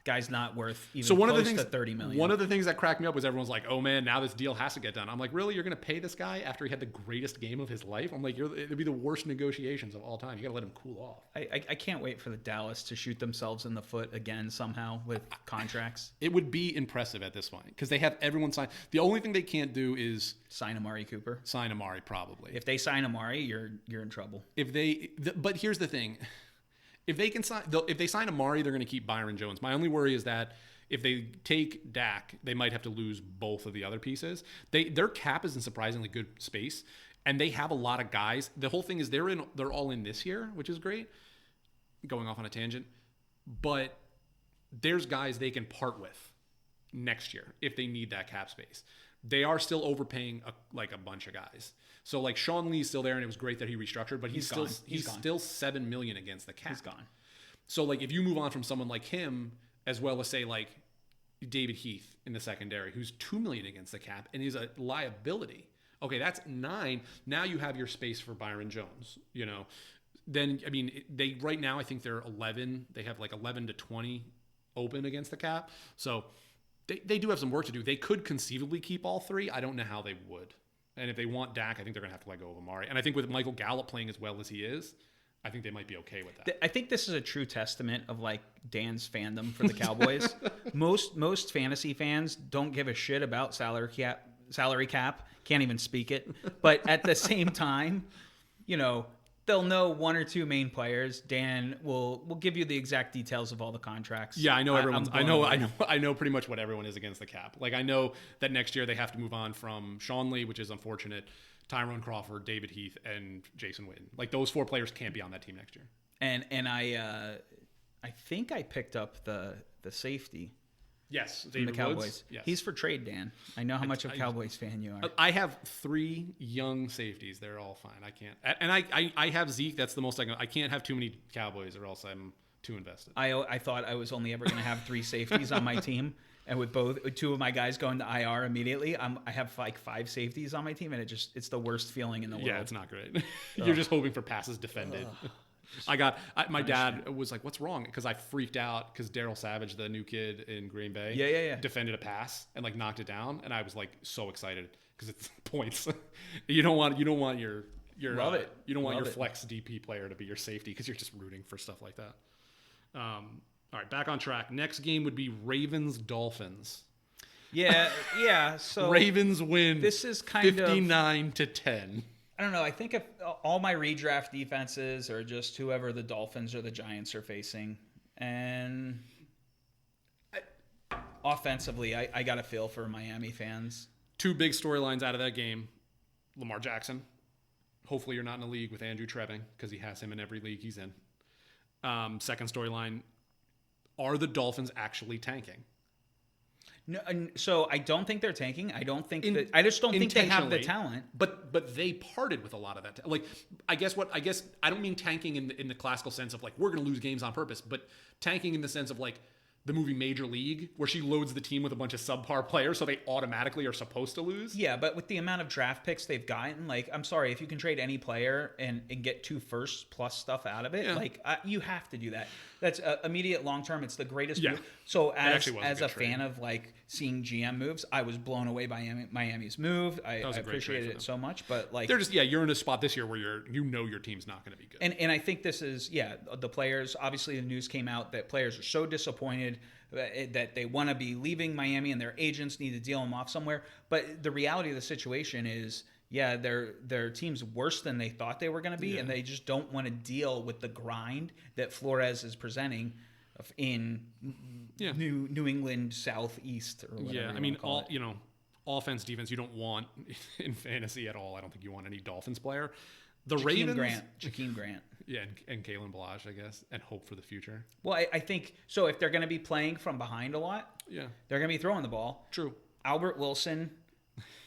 Guy's not worth even to $30 million. One of the things that cracked me up was everyone's like, "Oh man, now this deal has to get done." I'm like, "Really? You're going to pay this guy after he had the greatest game of his life?" I'm like, "It'd be the worst negotiations of all time. You got to let him cool off." I can't wait for the Dallas to shoot themselves in the foot again somehow with contracts. It would be impressive at this point because they have everyone signed. The only thing they can't do is sign Amari Cooper. Sign Amari, probably. If they sign Amari, you're in trouble. But here's the thing. If they sign Amari, they're going to keep Byron Jones. My only worry is that if they take Dak, they might have to lose both of the other pieces. Their cap is in surprisingly good space, and they have a lot of guys. The whole thing is they're all in this year, which is great. Going off on a tangent, but there's guys they can part with next year if they need that cap space. They are still overpaying a bunch of guys. So like Sean Lee's still there, and it was great that he restructured, but he's still $7 million against the cap. He's gone. So like if you move on from someone like him, as well as say like David Heath in the secondary, who's $2 million against the cap and is a liability. Okay, that's 9. Now you have your space for Byron Jones. You know, then I mean they right now I think they're 11. They have like 11 to 20 open against the cap. So they do have some work to do. They could conceivably keep all 3. I don't know how they would. And if they want Dak, I think they're going to have to let go of Amari. And I think with Michael Gallup playing as well as he is, I think they might be okay with that. I think this is a true testament of like Dan's fandom for the Cowboys. most fantasy fans don't give a shit about salary cap, can't even speak it. But at the same time, you know, they'll know 1 or 2 main players. Dan will give you the exact details of all the contracts. Yeah, I know I know pretty much what everyone is against the cap. Like I know that next year they have to move on from Sean Lee, which is unfortunate, Tyrone Crawford, David Heath, and Jason Witten. Like those 4 players can't be on that team next year. And I think I picked up the safety. Yes, from the Cowboys. Woods. Yes. He's for trade, Dan. I know how much of a Cowboys fan you are. I have 3 young safeties. They're all fine. I can't. And I have Zeke. That's the most I can. I can't have too many Cowboys or else I'm too invested. I thought I was only ever going to have 3 safeties on my team. And with 2 of my guys going to IR immediately, I have like 5 safeties on my team. And it's the worst feeling in the world. Yeah, it's not great. You're just hoping for passes defended. My dad was like, "What's wrong?" Because I freaked out because Darryl Savage, the new kid in Green Bay, defended a pass and like knocked it down, and I was like so excited because it's points. you don't want your Love it. You don't want your flex DP player to be your safety because you're just rooting for stuff like that. All right, back on track. Next game would be Ravens Dolphins. Yeah. So Ravens win. This is kind 59 to 10. I don't know. I think if all my redraft defenses are just whoever the Dolphins or the Giants are facing. And offensively, I got a feel for Miami fans. 2 big storylines out of that game. Lamar Jackson. Hopefully you're not in a league with Andrew Trebbing because he has him in every league he's in. Second storyline, are the Dolphins actually tanking? No, so I don't think they're tanking. I just don't think they have the talent. But they parted with a lot of that. Like I guess I don't mean tanking in the classical sense of like we're going to lose games on purpose, but tanking in the sense of like the movie Major League, where she loads the team with a bunch of subpar players, so they automatically are supposed to lose. Yeah, but with the amount of draft picks they've gotten, like, I'm sorry, if you can trade any player and get 2 firsts plus stuff out of it, you have to do that. That's immediate long term. It's the greatest move. So as a fan of like seeing GM moves, I was blown away by Miami's move. I appreciated it so much. But like, they're just you're in a spot this year where your team's not going to be good. And I think this is the players. Obviously, the news came out that players are so disappointed that they want to be leaving Miami and their agents need to deal them off somewhere. But the reality of the situation is, their team's worse than they thought they were going to be, and they just don't want to deal with the grind that Flores is presenting in New England Southeast or whatever. Yeah, I mean, offense, defense, you don't want in fantasy at all. I don't think you want any Dolphins player. Jakeem Grant. Yeah, and Kalen Balazs, I guess, and hope for the future. Well, I think so. If they're going to be playing from behind a lot, they're going to be throwing the ball. True. Albert Wilson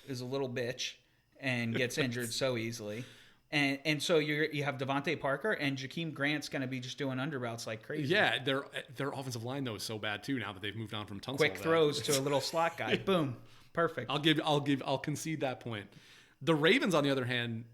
is a little bitch and gets injured so easily. And so you have Devontae Parker, and Jakeem Grant's going to be just doing underroutes like crazy. Yeah, their offensive line though is so bad too now that they've moved on from Tunsil. Quick throws to a little slot guy. Boom. Perfect. I'll concede that point. The Ravens, on the other hand,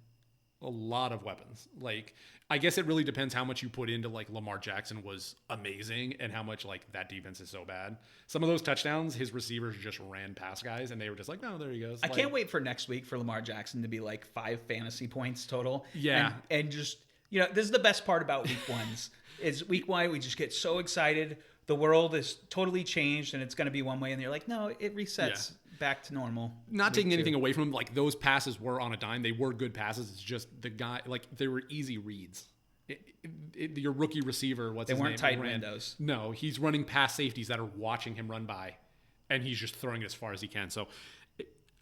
a lot of weapons. Like, I guess it really depends how much you put into like Lamar Jackson was amazing and how much like that defense is so bad. Some of those touchdowns, his receivers just ran past guys and they were just like, no, there he goes. I can't wait for next week for Lamar Jackson to be like 5 fantasy points total. Yeah. And just, this is the best part about week ones is week 1, we just get so excited. The world is totally changed and it's going to be one way. And you're like, no, it resets back to normal. Not taking anything away from him. Like, those passes were on a dime. They were good passes. It's just the guy, like, they were easy reads. Your rookie receiver, they weren't tight windows. No, he's running past safeties that are watching him run by, and he's just throwing it as far as he can. So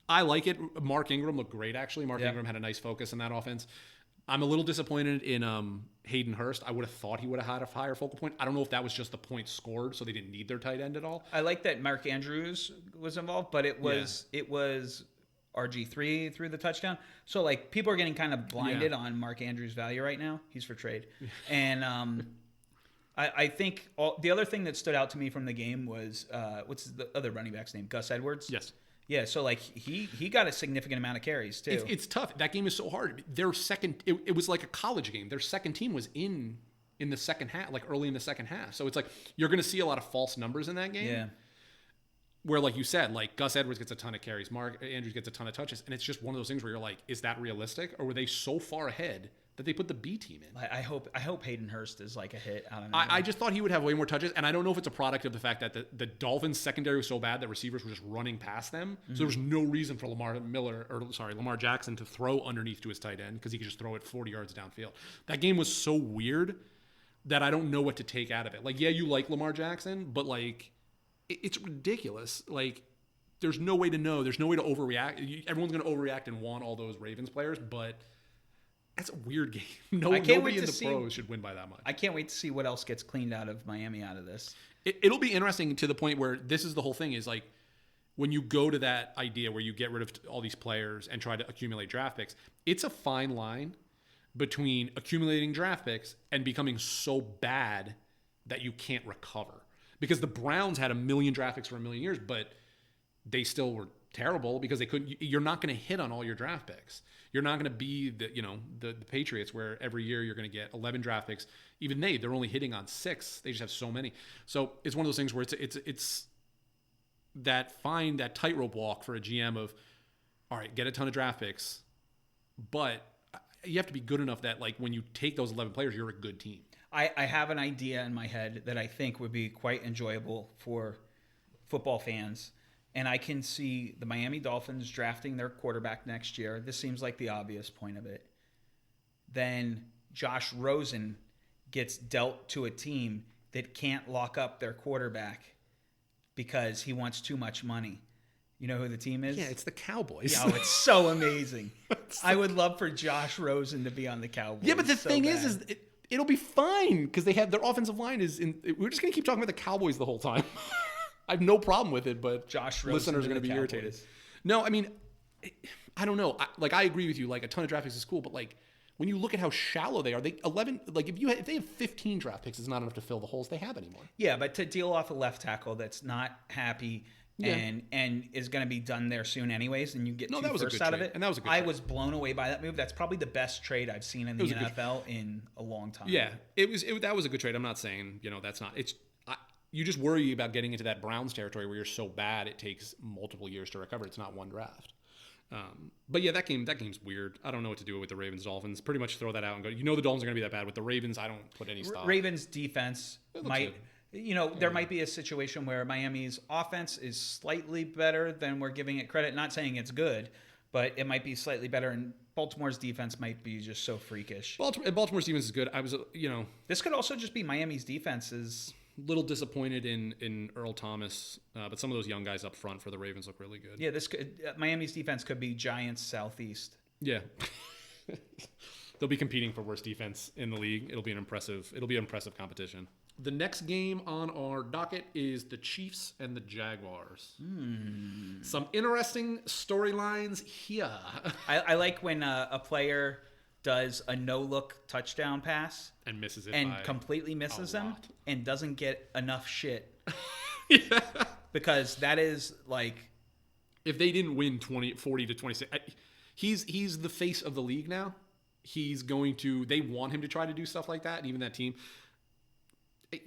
I like it. Mark Ingram looked great, actually. Mark Ingram had a nice focus in that offense. I'm a little disappointed in Hayden Hurst. I would have thought he would have had a higher focal point. I don't know if that was just the points scored, so they didn't need their tight end at all. I like that Mark Andrews was involved, but it was RG3 threw the touchdown. So like, people are getting kind of blinded on Mark Andrews' value right now. He's for trade. And I think the other thing that stood out to me from the game was what's the other running back's name? Gus Edwards? Yes. Yeah, so like he got a significant amount of carries too. It's tough. That game is so hard. Their second, it was like a college game. Their second team was in the second half, like early in the second half. So it's like you're going to see a lot of false numbers in that game. Yeah. Where, like you said, like Gus Edwards gets a ton of carries, Mark Andrews gets a ton of touches, and it's just one of those things where you're like, is that realistic, or were they so far ahead that they put the B team in? I hope Hayden Hurst is like a hit. I don't know. I just thought he would have way more touches, and I don't know if it's a product of the fact that the Dolphins secondary was so bad that receivers were just running past them. So there was no reason for Lamar Jackson to throw underneath to his tight end because he could just throw it 40 yards downfield. That game was so weird that I don't know what to take out of it. Like, yeah, you like Lamar Jackson, but like, it's ridiculous. Like, there's no way to know. There's no way to overreact. Everyone's going to overreact and want all those Ravens players, but that's a weird game. Nobody in the pros should win by that much. I can't wait to see what else gets cleaned out of Miami out of this. It'll be interesting to the point where this is the whole thing is like, when you go to that idea where you get rid of all these players and try to accumulate draft picks, it's a fine line between accumulating draft picks and becoming so bad that you can't recover. Because the Browns had 1 million draft picks for 1 million years, but they still were terrible because they couldn't. You're not going to hit on all your draft picks. You're not going to be the Patriots where every year you're going to get 11 draft picks. Even they're only hitting on 6. They just have so many. So it's one of those things where it's that tightrope walk for a GM of, all right, get a ton of draft picks, but you have to be good enough that like when you take those 11 players, you're a good team. I have an idea in my head that I think would be quite enjoyable for football fans. And I can see the Miami Dolphins drafting their quarterback next year. This seems like the obvious point of it. Then Josh Rosen gets dealt to a team that can't lock up their quarterback because he wants too much money. You know who the team is? Yeah, it's the Cowboys. Oh, it's so amazing. I would love for Josh Rosen to be on the Cowboys. Yeah, but the thing is it'll be fine because they have their offensive line is in. We're just gonna keep talking about the Cowboys the whole time. I have no problem with it, but Josh Rosen listeners are gonna be irritated. No, I mean, I don't know. I agree with you. Like, a ton of draft picks is cool, but like, when you look at how shallow they are, they 11 like if they have 15 draft picks, it's not enough to fill the holes they have anymore. Yeah, but to deal off a left tackle that's not happy and is going to be done there soon anyways, and you get two firsts out of it. And that was a good I trade. was blown away by that move. That's probably the best trade I've seen in the NFL in a long time. Yeah, that was a good trade. I'm not saying, that's not. You just worry about getting into that Browns territory where you're so bad it takes multiple years to recover. It's not one draft. But yeah, that game's weird. I don't know what to do with the Ravens Dolphins. Pretty much throw that out and go. The Dolphins are going to be that bad. With the Ravens, I don't put any stock. Ravens defense might. There might be a situation where Miami's offense is slightly better than we're giving it credit. Not saying it's good, but it might be slightly better. And Baltimore's defense might be just so freakish. Baltimore's defense is good. I was, This could also just be Miami's defense is little disappointed in Earl Thomas, but some of those young guys up front for the Ravens look really good. Yeah, Miami's defense could be Giants Southeast. Yeah. They'll be competing for worst defense in the league. It'll be an impressive competition. The next game on our docket is the Chiefs and the Jaguars. Some interesting storylines here. I like when a player does a no-look touchdown pass and misses it and completely misses them and doesn't get enough shit. Yeah. Because that is like, if they didn't win 40 to 26, he's the face of the league now. They want him to try to do stuff like that, and even that team.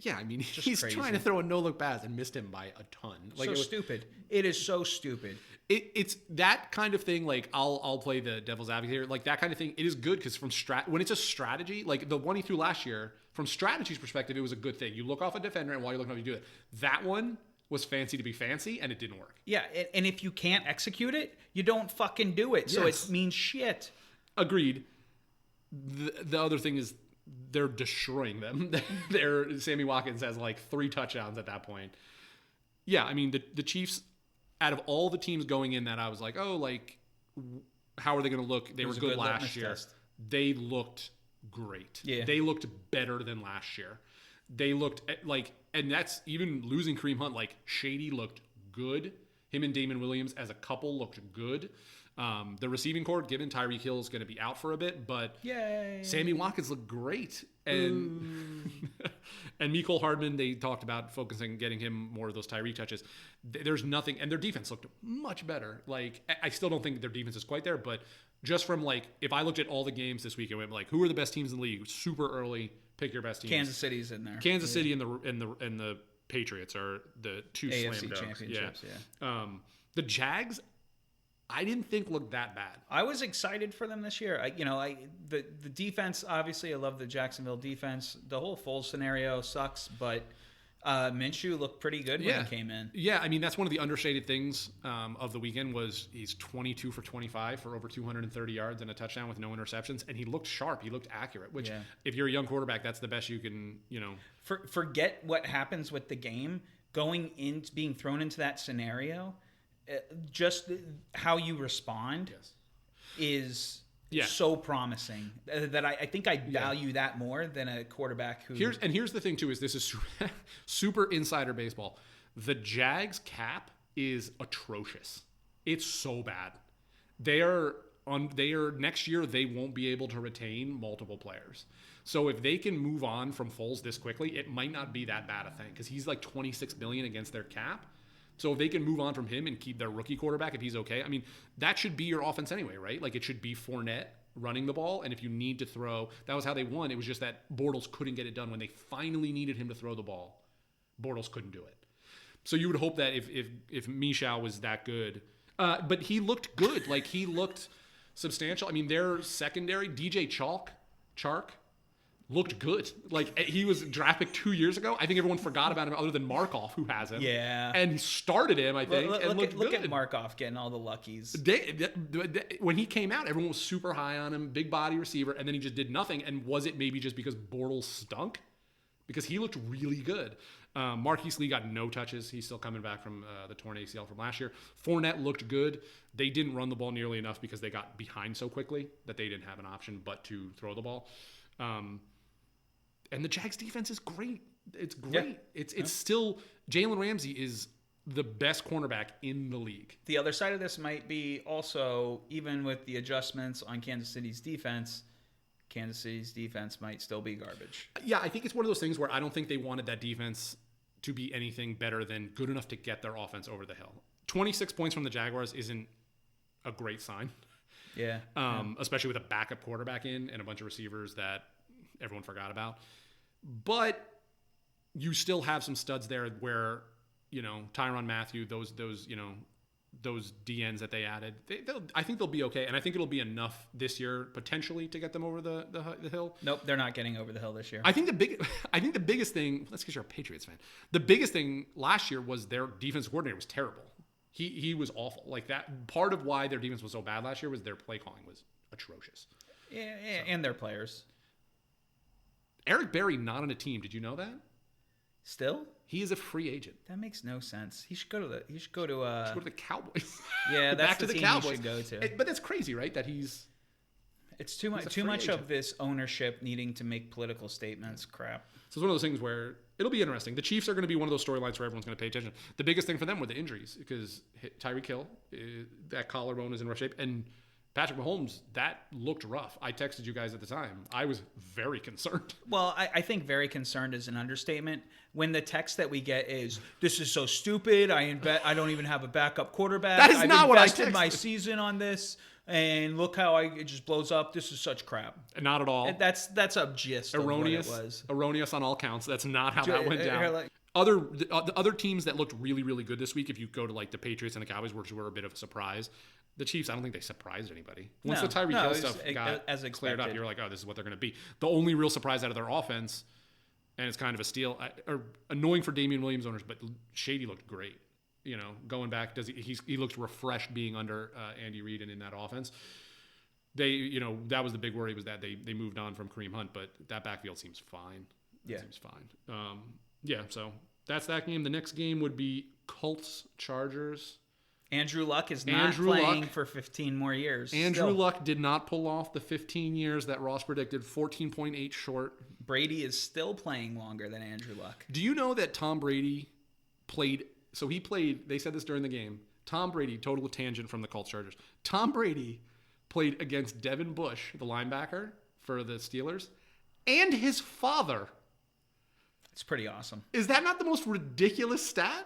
Yeah, I mean, he's crazy. Trying to throw a no-look pass and missed him by a ton. Stupid. It is so stupid. It's that kind of thing. Like, I'll play the devil's advocate here. Like, that kind of thing, it is good because when it's a strategy, like the one he threw last year, from strategy's perspective, it was a good thing. You look off a defender, and while you're looking off, you do it. That one was fancy to be fancy, and it didn't work. Yeah, and if you can't execute it, you don't fucking do it. So it means shit. Agreed. The other thing is, they're destroying them. Sammy Watkins has like 3 touchdowns at that point. Yeah, I mean, the Chiefs, out of all the teams going in that I was like, how are they going to look? They were good last year. They looked great. Yeah. They looked better than last year. They looked and that's even losing Kareem Hunt, like Shady looked good. Him and Damon Williams as a couple looked good. The receiving corps, given Tyreek Hill is going to be out for a bit, but Sammy Watkins looked great. And and Mecole Hardman, they talked about getting him more of those Tyreek touches. There's nothing, and their defense looked much better. Like, I still don't think their defense is quite there, but just from if I looked at all the games this week and went who are the best teams in the league? Super early, pick your best teams. Kansas City's in there. Kansas City and the Patriots are the 2 AFC slam dunks. championships. Yeah. The Jags, I didn't think looked that bad. I was excited for them this year. The defense, obviously, I love the Jacksonville defense. The whole Foles scenario sucks, but Minshew looked pretty good when he came in. Yeah, I mean, that's one of the understated things of the weekend was he's 22 for 25 for over 230 yards and a touchdown with no interceptions, and he looked sharp. He looked accurate, which if you're a young quarterback, that's the best you can, Forget what happens with the game. Going in, being thrown into that scenario, just how you respond is so promising that I think I value that more than a quarterback who... Here's the thing, too, is this is super insider baseball. The Jags cap is atrocious. It's so bad. Next year, they won't be able to retain multiple players. So if they can move on from Foles this quickly, it might not be that bad a thing because he's like $26 million against their cap. So if they can move on from him and keep their rookie quarterback, if he's okay, I mean, that should be your offense anyway, right? Like, it should be Fournette running the ball, and if you need to throw, that was how they won. It was just that Bortles couldn't get it done when they finally needed him to throw the ball. Bortles couldn't do it. So you would hope that if Minshew was that good, but he looked good. Like, he looked substantial. I mean, their secondary, DJ Chark, looked good. Like, he was draft pick 2 years ago. I think everyone forgot about him other than Markov, who has him. Yeah. And he started him, I think, look at Markov getting all the luckies. When he came out, everyone was super high on him, big body receiver, and then he just did nothing. And was it maybe just because Bortles stunk? Because he looked really good. Marquise Lee got no touches. He's still coming back from the torn ACL from last year. Fournette looked good. They didn't run the ball nearly enough because they got behind so quickly that they didn't have an option but to throw the ball. And the Jags defense is great. It's great. Yeah. It's still, Jalen Ramsey is the best cornerback in the league. The other side of this might be also, even with the adjustments on Kansas City's defense, Kansas City's defense might still be garbage. Yeah, I think it's one of those things where I don't think they wanted that defense to be anything better than good enough to get their offense over the hill. 26 points from the Jaguars isn't a great sign. Yeah. Especially with a backup quarterback in and a bunch of receivers that everyone forgot about. But you still have some studs there where, Tyrann Mathieu, those DNs that they added, I think they'll be okay. And I think it'll be enough this year potentially to get them over the hill. Nope, they're not getting over the hill this year. I think the biggest thing, let's get you're a Patriots fan. The biggest thing last year was their defense coordinator was terrible. He was awful. Like that, part of why their defense was so bad last year was their play calling was atrocious. Yeah, and their players. Eric Berry not on a team. Did you know that? Still? He is a free agent. That makes no sense. He should go to the the Cowboys. Yeah, that's back to the team Cowboys. He should go to. But that's crazy, right? That it's too much of this ownership needing to make political statements. Crap. So it's one of those things where it'll be interesting. The Chiefs are going to be one of those storylines where everyone's going to pay attention. The biggest thing for them were the injuries because Tyreek Hill, that collarbone is in rough shape, and Patrick Mahomes, that looked rough. I texted you guys at the time. I was very concerned. Well, I think very concerned is an understatement. When the text that we get is, "This is so stupid. I don't even have a backup quarterback. That is not what I texted. I've invested my season on this, and look how it just blows up. This is such crap." Not at all. That's a gist. Erroneous. Of what it was. Erroneous on all counts. That's not how that went down. The other teams that looked really, really good this week, if you go to like the Patriots and the Cowboys, which were a bit of a surprise, the Chiefs, I don't think they surprised anybody. Once the Tyreek Hill stuff got cleared up, you're like, oh, this is what they're going to be. The only real surprise out of their offense, and it's kind of a steal, or annoying for Damian Williams owners, but Shady looked great. Going back, he looked refreshed being under Andy Reid and in that offense. That was the big worry was that they moved on from Kareem Hunt, but that backfield seems fine. Yeah. Seems fine. So that's that game. The next game would be Colts-Chargers. Andrew Luck is not playing for 15 more years. Andrew Luck did not pull off the 15 years that Ross predicted, 14.8 short. Brady is still playing longer than Andrew Luck. Do you know that Tom Brady played, they said this during the game, Tom Brady, total tangent from the Colts-Chargers, Tom Brady played against Devin Bush, the linebacker for the Steelers, and his father. It's pretty awesome. Is that not the most ridiculous stat?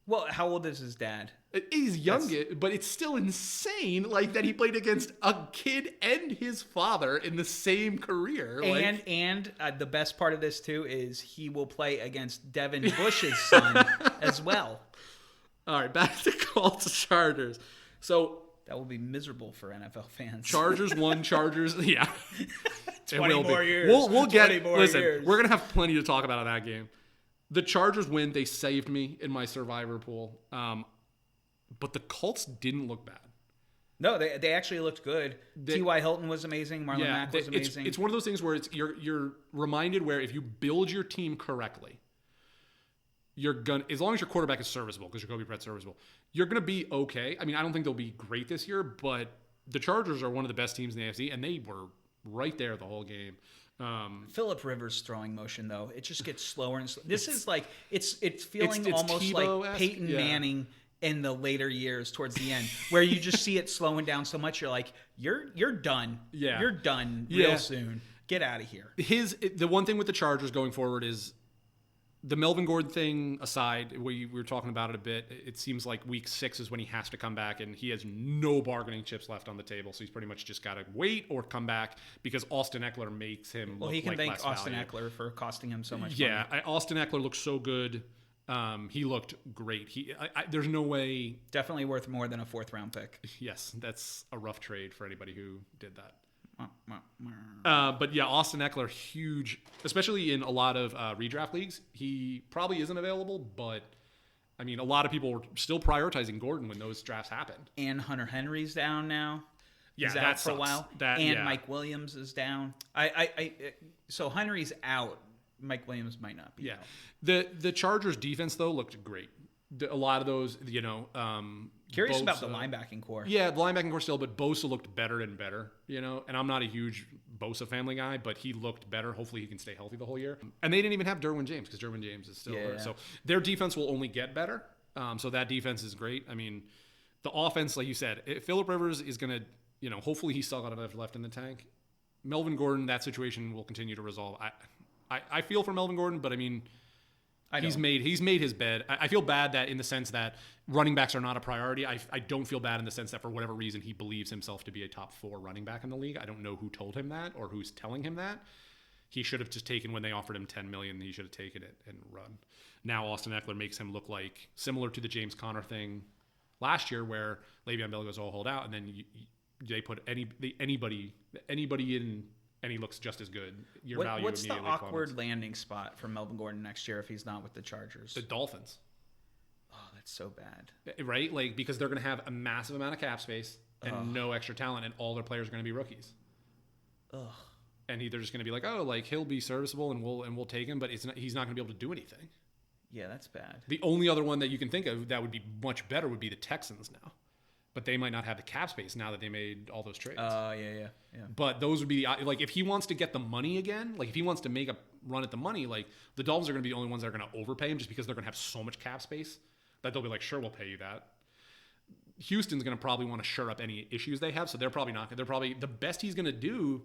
Well, how old is his dad? He's young, but it's still insane, like that he played against a kid and his father in the same career. And the best part of this too is he will play against Devin Bush's son as well. All right, back to Colts-Chargers. So that will be miserable for NFL fans. Chargers won. Chargers, yeah. 20 more years. We'll get. Listen, years. We're gonna have plenty to talk about in that game. The Chargers win. They saved me in my survivor pool. But the Colts didn't look bad. No, they actually looked good. T.Y. Hilton was amazing. Marlon Mack was amazing. It's one of those things where you're reminded where if you build your team correctly, you're gonna, as long as your quarterback is serviceable, because Jacoby Brett's serviceable, you're gonna be okay. I mean, I don't think they'll be great this year, but the Chargers are one of the best teams in the AFC, and they were right there the whole game. Phillip Rivers' throwing motion, though, it just gets slower and slower. This is like it's feeling almost Tebow-esque, like Peyton Manning in the later years towards the end, where you just see it slowing down so much. You're like, you're done. Yeah, you're done real soon. Get out of here. The one thing with the Chargers going forward is the Melvin Gordon thing aside. We were talking about it a bit. It seems like week 6 is when he has to come back, and he has no bargaining chips left on the table. So he's pretty much just got to wait or come back because Austin Eckler makes him. Well, look he can like thank less Austin value. Eckler for costing him so much. Yeah, money. Austin Eckler looks so good. He looked great. There's no way. Definitely worth more than a 4th round pick. Yes, that's a rough trade for anybody who did that. But yeah, Austin Eckler, huge, especially in a lot of redraft leagues. He probably isn't available, but I mean, a lot of people were still prioritizing Gordon when those drafts happened. And Hunter Henry's down now. Yeah, he's out for a while. Mike Williams is down. So Henry's out. Mike Williams might not be. Yeah, out. The Chargers defense though looked great. A lot of those, curious about the linebacking core. Yeah, the linebacking core still, but Bosa looked better and better, and I'm not a huge Bosa family guy, but he looked better. Hopefully he can stay healthy the whole year. And they didn't even have Derwin James because Derwin James is still hurt. So their defense will only get better. So that defense is great. I mean, the offense, like you said, Phillip Rivers is going to, hopefully he's still got enough left in the tank. Melvin Gordon, that situation will continue to resolve. I feel for Melvin Gordon, but I mean, he's made his bed. I feel bad that in the sense that running backs are not a priority. I don't feel bad in the sense that for whatever reason he believes himself to be a top 4 running back in the league. I don't know who told him that or who's telling him that. He should have just taken, when they offered him $10 million, he should have taken it and run. Now Austin Eckler makes him look like similar to the James Conner thing last year, where Le'Veon Bell goes, "Oh, hold out," and then they put anybody in, and he looks just as good. What's the awkward landing spot for Melvin Gordon next year if he's not with the Chargers? The Dolphins. Oh, that's so bad. Right? Like, because they're going to have a massive amount of cap space and no extra talent, and all their players are going to be rookies. Ugh. And they're just going to be like, oh, like he'll be serviceable and we'll take him, but he's not going to be able to do anything. Yeah, that's bad. The only other one that you can think of that would be much better would be the Texans now. But they might not have the cap space now that they made all those trades. Yeah. But those would be like, if he wants to get the money again, like if he wants to make a run at the money, like the Dolphins are going to be the only ones that are going to overpay him just because they're going to have so much cap space that they'll be like, sure, we'll pay you that. Houston's going to probably want to shore up any issues they have, so they're probably not. They're probably the best he's going to do.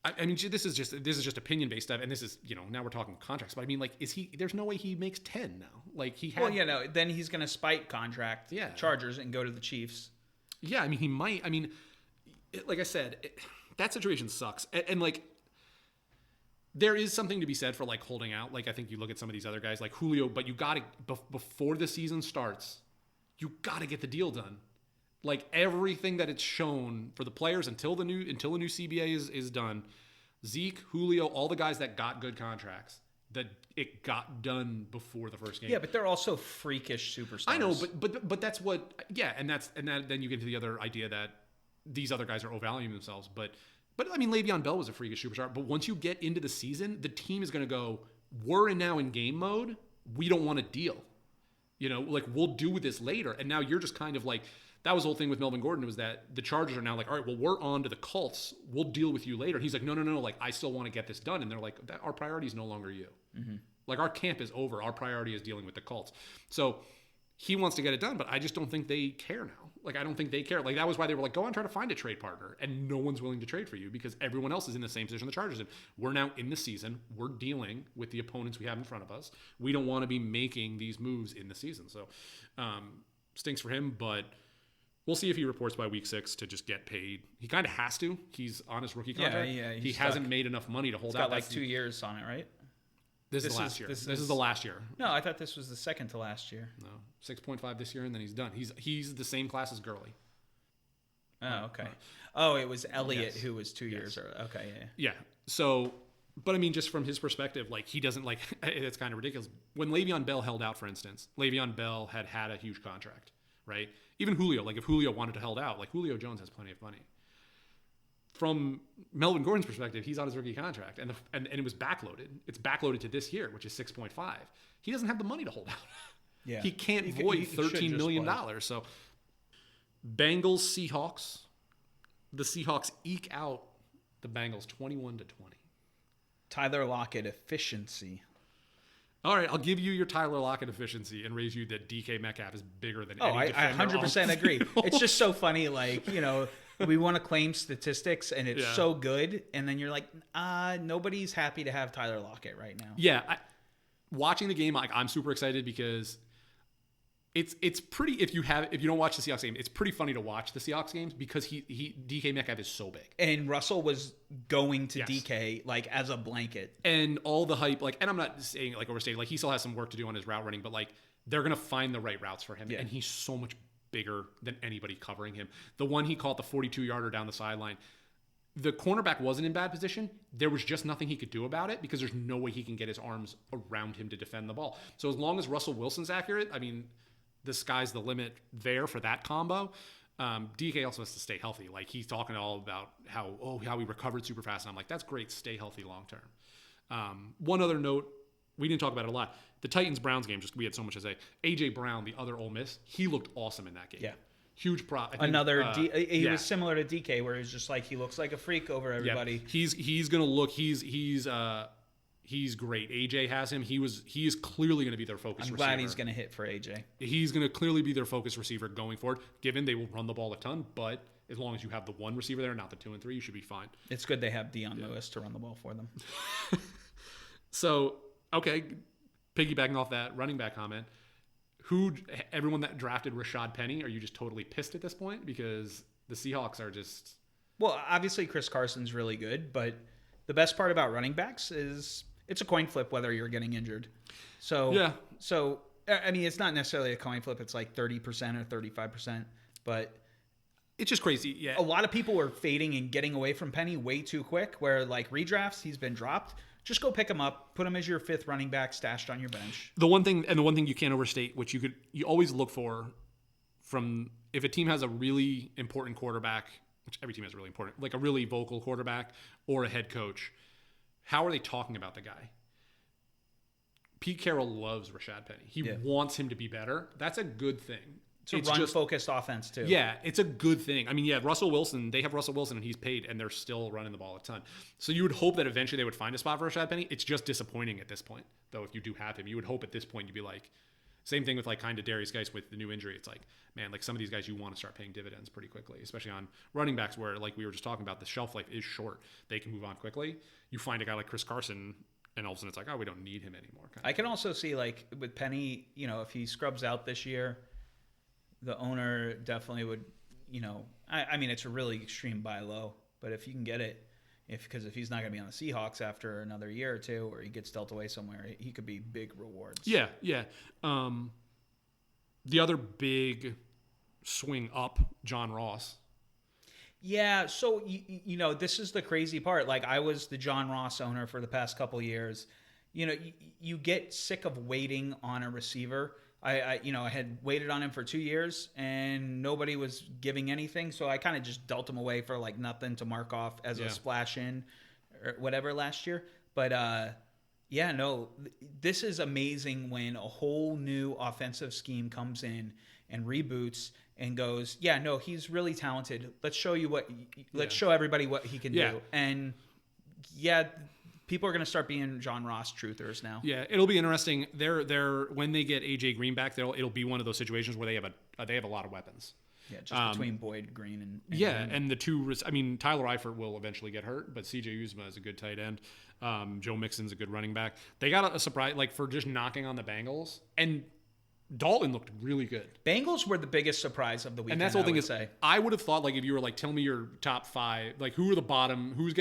I mean, this is just opinion based stuff, and this is, now we're talking contracts. But I mean, like, there's no way he makes 10 now. Like he had. Well, no. Then he's going to spike contract Chargers and go to the Chiefs. Yeah, I mean, he might. I mean, like I said, that situation sucks, and like, there is something to be said for like holding out. Like I think you look at some of these other guys, like Julio, but you got to before the season starts, you got to get the deal done. Like everything that it's shown for the players until the new CBA is done, Zeke, Julio, all the guys that got good contracts, that it got done before the first game. Yeah, but they're also freakish superstars. I know, but that's what. Yeah, and then you get to the other idea that these other guys are overvaluing themselves. But I mean, Le'Veon Bell was a freakish superstar. But once you get into the season, the team is going to go, we're now in game mode. We don't want to deal. Like we'll do this later. And now you're just kind of like. That was the whole thing with Melvin Gordon, was that the Chargers are now like, all right, well, we're on to the Colts. We'll deal with you later. And he's like, no. Like, I still want to get this done. And they're like, our priority is no longer you. Mm-hmm. Like, our camp is over. Our priority is dealing with the Colts. So he wants to get it done, but I just don't think they care now. Like, I don't think they care. Like, that was why they were like, go on, try to find a trade partner. And no one's willing to trade for you because everyone else is in the same position the Chargers in. We're now in the season. We're dealing with the opponents we have in front of us. We don't want to be making these moves in the season. So stinks for him, but we'll see if he reports by week 6 to just get paid. He kind of has to. He's on his rookie contract. Yeah, he hasn't made enough money to hold out. Got like 2 years on it, right? This is the last year. This is the last year. No, I thought this was the second to last year. No, 6.5 this year, and then he's done. He's the same class as Gurley. Oh, okay. Oh, it was Elliott who was 2 years early. Okay, yeah. So, but I mean, just from his perspective, like he doesn't like. It's kind of ridiculous. When Le'Veon Bell held out, for instance, Le'Veon Bell had a huge contract, right? Even Julio, like if Julio wanted to hold out, like Julio Jones has plenty of money. From Melvin Gordon's perspective, he's on his rookie contract, and it was backloaded. It's backloaded to this year, which is 6.5. He doesn't have the money to hold out. Yeah, he can't void $13 million. So, Bengals Seahawks. The Seahawks eke out the Bengals 21-20. Tyler Lockett efficiency. All right, I'll give you your Tyler Lockett efficiency and raise you that DK Metcalf is bigger than any defender. I 100% agree. It's just so funny, like, we want to claim statistics, and it's so good, and then you're like, nobody's happy to have Tyler Lockett right now. Yeah, watching the game, like, I'm super excited because it's pretty. If you don't watch the Seahawks game, it's pretty funny to watch the Seahawks games because DK Metcalf is so big, and Russell was going to DK like as a blanket, and all the hype. Like, and I'm not saying like overstating. Like, he still has some work to do on his route running, but like they're gonna find the right routes for him, and he's so much bigger than anybody covering him. The one he caught, the 42-yarder down the sideline. The cornerback wasn't in bad position. There was just nothing he could do about it because there's no way he can get his arms around him to defend the ball. So as long as Russell Wilson's accurate, I mean, the sky's the limit there for that combo. DK also has to stay healthy. Like, he's talking all about how he recovered super fast. And I'm like, that's great. Stay healthy long term. One other note, we didn't talk about it a lot. The Titans-Browns game, just we had so much to say. A.J. Brown, the other Ole Miss, he looked awesome in that game. Yeah. Huge prop. He was similar to DK, where he's just like, he looks like a freak over everybody. Yeah. He's gonna look. He's great. AJ has him. He is clearly going to be their focus receiver. I'm glad he's going to hit for AJ. He's going to clearly be their focus receiver going forward, given they will run the ball a ton, but As long as you have the one receiver there, not the 2 and 3, you should be fine. It's good they have Dion Lewis to run the ball for them. So, okay, piggybacking off that running back comment, everyone that drafted Rashad Penny, are you just totally pissed at this point? Because the Seahawks are just... Well, obviously Chris Carson's really good, but the best part about running backs is it's a coin flip whether you're getting injured. So, yeah. So, I mean, it's not necessarily a coin flip. It's like 30% or 35%, but... It's just crazy, yeah. A lot of people were fading and getting away from Penny way too quick, where like redrafts, he's been dropped. Just go pick him up, put him as your 5th running back stashed on your bench. The one thing you can't overstate, which you always look for from if a team has a really important quarterback, which every team has really important, like a really vocal quarterback or a head coach, how are they talking about the guy? Pete Carroll loves Rashad Penny. He wants him to be better. That's a good thing. It's a run-focused offense, too. Yeah, it's a good thing. I mean, yeah, Russell Wilson, they have Russell Wilson, and he's paid, and they're still running the ball a ton. So you would hope that eventually they would find a spot for Rashad Penny. It's just disappointing at this point, though, if you do have him. You would hope at this point you'd be like, same thing with like kind of Darius Geis with the new injury. It's like, man, like some of these guys you want to start paying dividends pretty quickly, especially on running backs where, like we were just talking about, the shelf life is short. They can move on quickly. You find a guy like Chris Carson, and all of a sudden it's like, oh, we don't need him anymore. I can also see, like, with Penny, you know, if he scrubs out this year, the owner definitely would, you know, I mean, it's a really extreme buy low, but if you can get it, because if he's not going to be on the Seahawks after another year or two, or he gets dealt away somewhere, he could be big rewards. Yeah, yeah. The other big swing up, John Ross. Yeah, so, you know, this is the crazy part. Like, I was the John Ross owner for the past couple years. You know, you get sick of waiting on a receiver. I had waited on him for 2 years and nobody was giving anything. So I kind of just dealt him away for like nothing to mark off as a splash in or whatever last year. But this is amazing when a whole new offensive scheme comes in and reboots and goes, he's really talented. Let's show everybody what he can do. And people are going to start being John Ross truthers now. Yeah, it'll be interesting. They're when they get AJ Green back, it'll be one of those situations where they have a lot of weapons. Yeah, just between Boyd, Green, and Green. And the two. I mean, Tyler Eifert will eventually get hurt, but CJ Uzomah is a good tight end. Joe Mixon's a good running back. They got a surprise, like for just knocking on the Bengals, and Dalton looked really good. Bengals were the biggest surprise of the weekend. And that's the whole thing I would have thought, like, if you were like, tell me your top 5, like who are the bottom, who's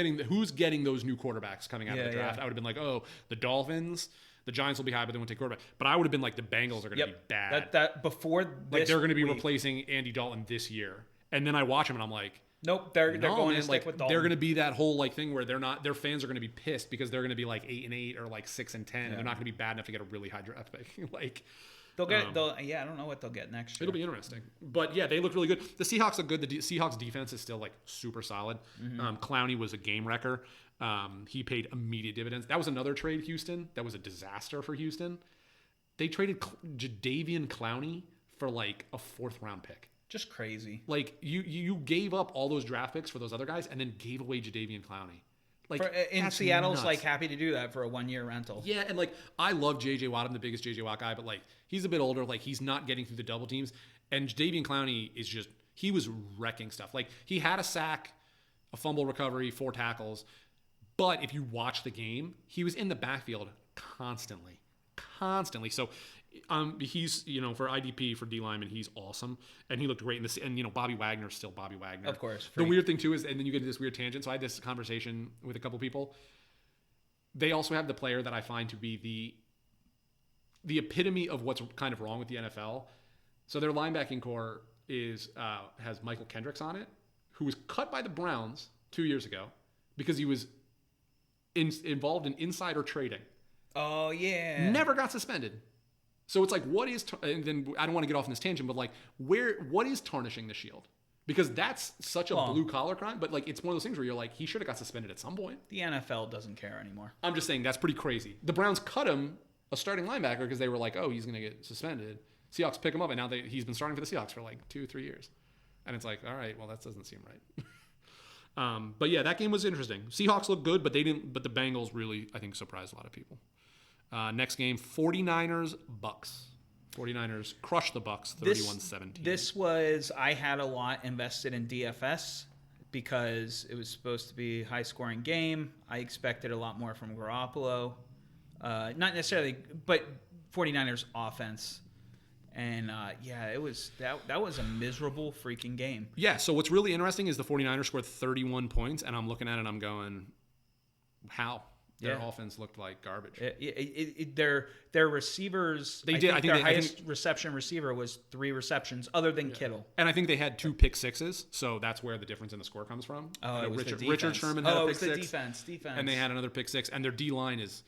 getting those new quarterbacks coming out of the draft. I would have been like, oh, the Dolphins, the Giants will be high, but they won't take quarterback. But I would have been like, the Bengals are going to be bad. That before this like they're going to be replacing Andy Dalton this year. And then I watch them and I'm like, nope, they're going to stick with Dalton. They're going to be that whole like thing where their fans are going to be pissed because they're going to be like 8-8 or like 6-10, and they're not going to be bad enough to get a really high draft pick. Like. They'll get. I don't know what they'll get next year. It'll be interesting, but yeah, they look really good. The Seahawks look good. The Seahawks defense is still like super solid. Mm-hmm. Clowney was a game wrecker. He paid immediate dividends. That was another trade, Houston. That was a disaster for Houston. They traded Jadeveon Clowney for like a 4th round pick. Just crazy. Like you gave up all those draft picks for those other guys, and then gave away Jadeveon Clowney. Like, and Seattle's nuts. Like happy to do that for a 1-year rental. Yeah, and like I love JJ Watt. I'm the biggest JJ Watt guy, but like he's a bit older. Like he's not getting through the double teams. And Jadeveon Clowney he was wrecking stuff. Like he had a sack, a fumble recovery, 4 tackles. But if you watch the game, he was in the backfield constantly. So he's, for IDP, for D lineman, he's awesome, and he looked great in this. And Bobby Wagner's still Bobby Wagner, of course. The weird thing too is, and then you get into this weird tangent. So I had this conversation with a couple people. They also have the player that I find to be the epitome of what's kind of wrong with the NFL. So their linebacking core has Michael Kendricks on it, who was cut by the Browns 2 years ago because he was involved in insider trading. Oh yeah, never got suspended. So it's like, and then I don't want to get off on this tangent, but like, what is tarnishing the shield? Because that's such a blue collar crime, but like, it's one of those things where you're like, he should have got suspended at some point. The NFL doesn't care anymore. I'm just saying that's pretty crazy. The Browns cut him, a starting linebacker, because they were like, oh, he's going to get suspended. Seahawks pick him up, and now he's been starting for the Seahawks for like 2-3 years. And it's like, all right, well, that doesn't seem right. But yeah, that game was interesting. Seahawks looked good, but the Bengals really, I think, surprised a lot of people. Next game, 49ers, Bucks. 49ers crushed the Bucs 31-17. This was, I had a lot invested in DFS because it was supposed to be a high-scoring game. I expected a lot more from Garoppolo. Not necessarily, but 49ers offense. And, it was that was a miserable freaking game. Yeah, so what's really interesting is the 49ers scored 31 points, and I'm looking at it and I'm going, how? Their offense looked like garbage. Their receivers. I think their highest reception receiver was 3 receptions, other than Kittle. And I think they had 2 pick sixes, so that's where the difference in the score comes from. Oh, it was Richard Sherman had a pick six. Defense. And they had another pick six, and their D line is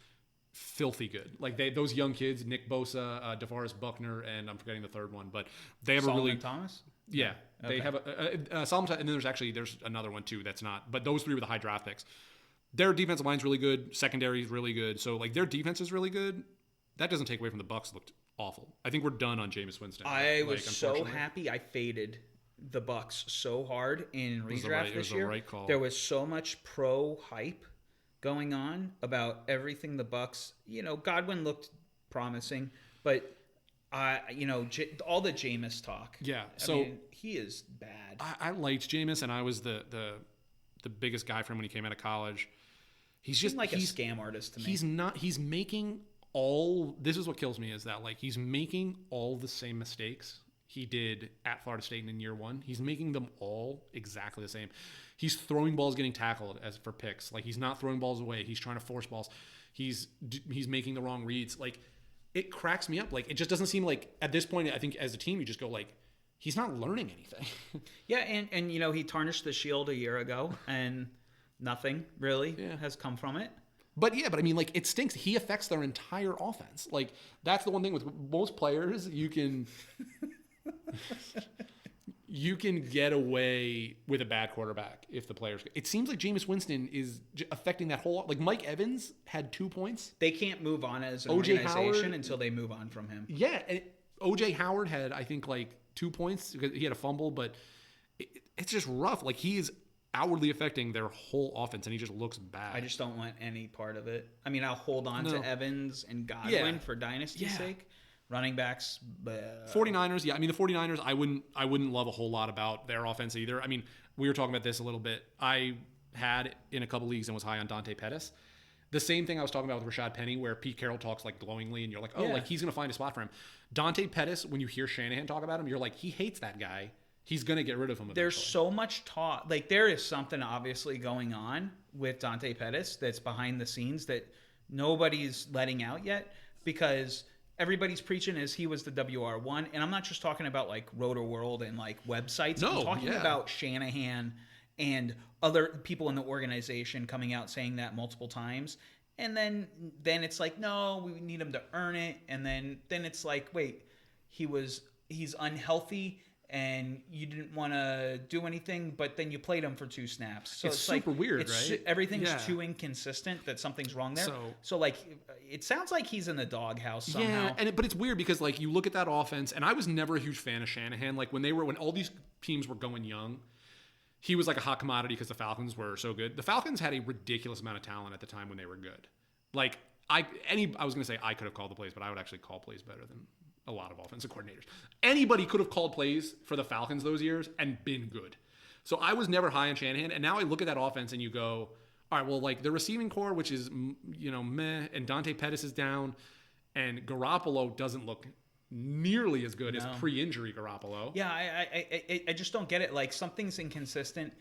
filthy good. Like those young kids, Nick Bosa, DeForest Buckner, and I'm forgetting the third one, but they have Solomon a really Thomas. Yeah, okay. They have a Solomon, and then there's another one too that's not. But those 3 were the high draft picks. Their defensive line's really good. Secondary is really good. So, like, their defense is really good. That doesn't take away from the Bucs looked awful. I think we're done on Jameis Winston. I was so happy. I faded the Bucs so hard in redraft this year. Right call. There was so much pro hype going on about everything the Bucs. Godwin looked promising, but all the Jameis talk. Yeah, I mean, he is bad. I liked Jameis, and I was the biggest guy for him when he came out of college. He's a scam artist to me. He's making all. This is what kills me is that he's making all the same mistakes he did at Florida State in year 1. He's making them all exactly the same. He's throwing balls, getting tackled as for picks. Like, he's not throwing balls away. He's trying to force balls. He's making the wrong reads. Like, it cracks me up. Like, it just doesn't seem like at this point. I think as a team, you just go like, he's not learning anything. Yeah, and he tarnished the shield a year ago, and nothing really has come from it. But I mean, like, it stinks. He affects their entire offense. Like, that's the one thing with most players, you can get away with a bad quarterback if the players. It seems like Jameis Winston is affecting that whole. Like, Mike Evans had 2 points. They can't move on as an organization until they move on from him. Yeah, and O.J. Howard had, I think, like 2 points because he had a fumble, but it's just rough. Like, he is outwardly affecting their whole offense, and he just looks bad. I just don't want any part of it. I mean, I'll hold on to Evans and Godwin for dynasty's sake. Running backs, 49ers. Yeah, I mean, the 49ers, I wouldn't love a whole lot about their offense either. I mean, we were talking about this a little bit. I had in a couple leagues and was high on Dante Pettis. The same thing I was talking about with Rashad Penny, where Pete Carroll talks like glowingly, and you're like, like he's going to find a spot for him. Dante Pettis, when you hear Shanahan talk about him, you're like, he hates that guy. He's going to get rid of him eventually. There's so much talk. Like, there is something obviously going on with Dante Pettis that's behind the scenes that nobody's letting out yet, because everybody's preaching is he was the WR1. And I'm not just talking about like Roto World and like websites. No, I'm talking about Shanahan and other people in the organization coming out saying that multiple times. And then it's like, no, we need him to earn it. And then it's like, wait, he's unhealthy and you didn't want to do anything, but then you played him for 2 snaps. So it's super weird, right? Everything's too inconsistent that something's wrong there. So like, it sounds like he's in the doghouse somehow. Yeah, but it's weird because like you look at that offense, and I was never a huge fan of Shanahan. Like when all these teams were going young, he was like a hot commodity because the Falcons were so good. The Falcons had a ridiculous amount of talent at the time when they were good. Like I was going to say I could have called the plays, but I would actually call plays better than a lot of offensive coordinators. Anybody could have called plays for the Falcons those years and been good. So I was never high on Shanahan. And now I look at that offense and you go, all right, well, like the receiving core, which is, meh, and Dante Pettis is down, and Garoppolo doesn't look nearly as good as pre-injury Garoppolo. Yeah, I just don't get it. Like, something's inconsistent.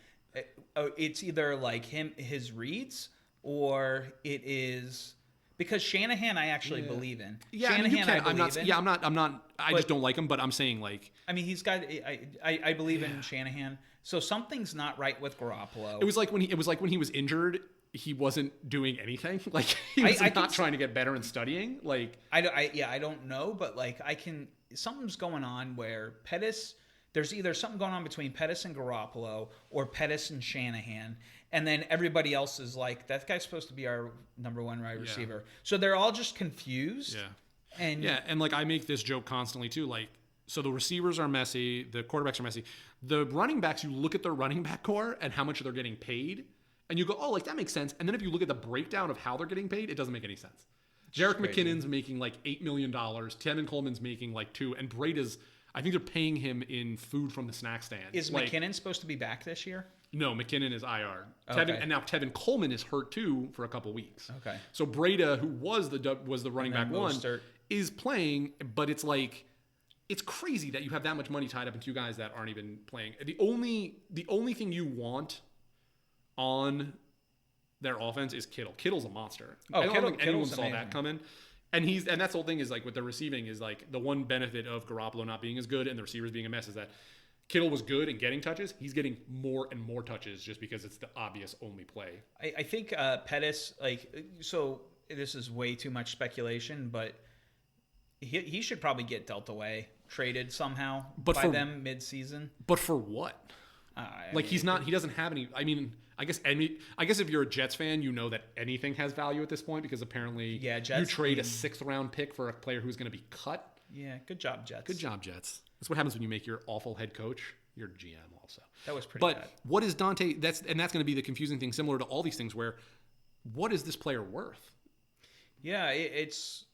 It's either like his reads, or it is because Shanahan I actually believe in. Yeah, Shanahan I believe in. Yeah, I'm not. I just don't like him. But I'm saying like. I mean, he's got. I believe in Shanahan. So something's not right with Garoppolo. It was like when he was injured, he wasn't doing anything. Like he was not trying to get better and studying. Like I don't know, but like something's going on where Pettis. There's either something going on between Pettis and Garoppolo or Pettis and Shanahan. And then everybody else is like, that guy's supposed to be our number 1 wide receiver. So they're all just confused. Yeah. And like I make this joke constantly too. Like, so the receivers are messy. The quarterbacks are messy. The running backs, you look at their running back core and how much they're getting paid. And you go, oh, like that makes sense. And then if you look at the breakdown of how they're getting paid, it doesn't make any sense. Jerick McKinnon's making like $8 million. Tevin Coleman's making like $2 million. And Breda's, I think they're paying him in food from the snack stand. Is McKinnon supposed to be back this year? No, McKinnon is IR. Okay. And now Tevin Coleman is hurt too for a couple weeks. Okay. So Breda, who was the running back one, is playing, but it's like, it's crazy that you have that much money tied up in two guys that aren't even playing. The only thing you want on their offense is Kittle. Kittle's a monster. I don't think anyone saw that coming. And that's the whole thing is like with the receiving is like the one benefit of Garoppolo not being as good and the receivers being a mess is that Kittle was good in getting touches. He's getting more and more touches just because it's the obvious only play. I think Pettis, so this is way too much speculation, but he should probably get dealt away, traded somehow by them mid-season. But for what? He doesn't have any. I mean, I guess if you're a Jets fan, you know that anything has value at this point because apparently you trade a 6th round pick for a player who's going to be cut. Yeah, good job, Jets. Good job, Jets. That's what happens when you make your awful head coach your GM also. That was pretty bad. But what is Dante? That's going to be the confusing thing, similar to all these things where what is this player worth? Yeah, it's.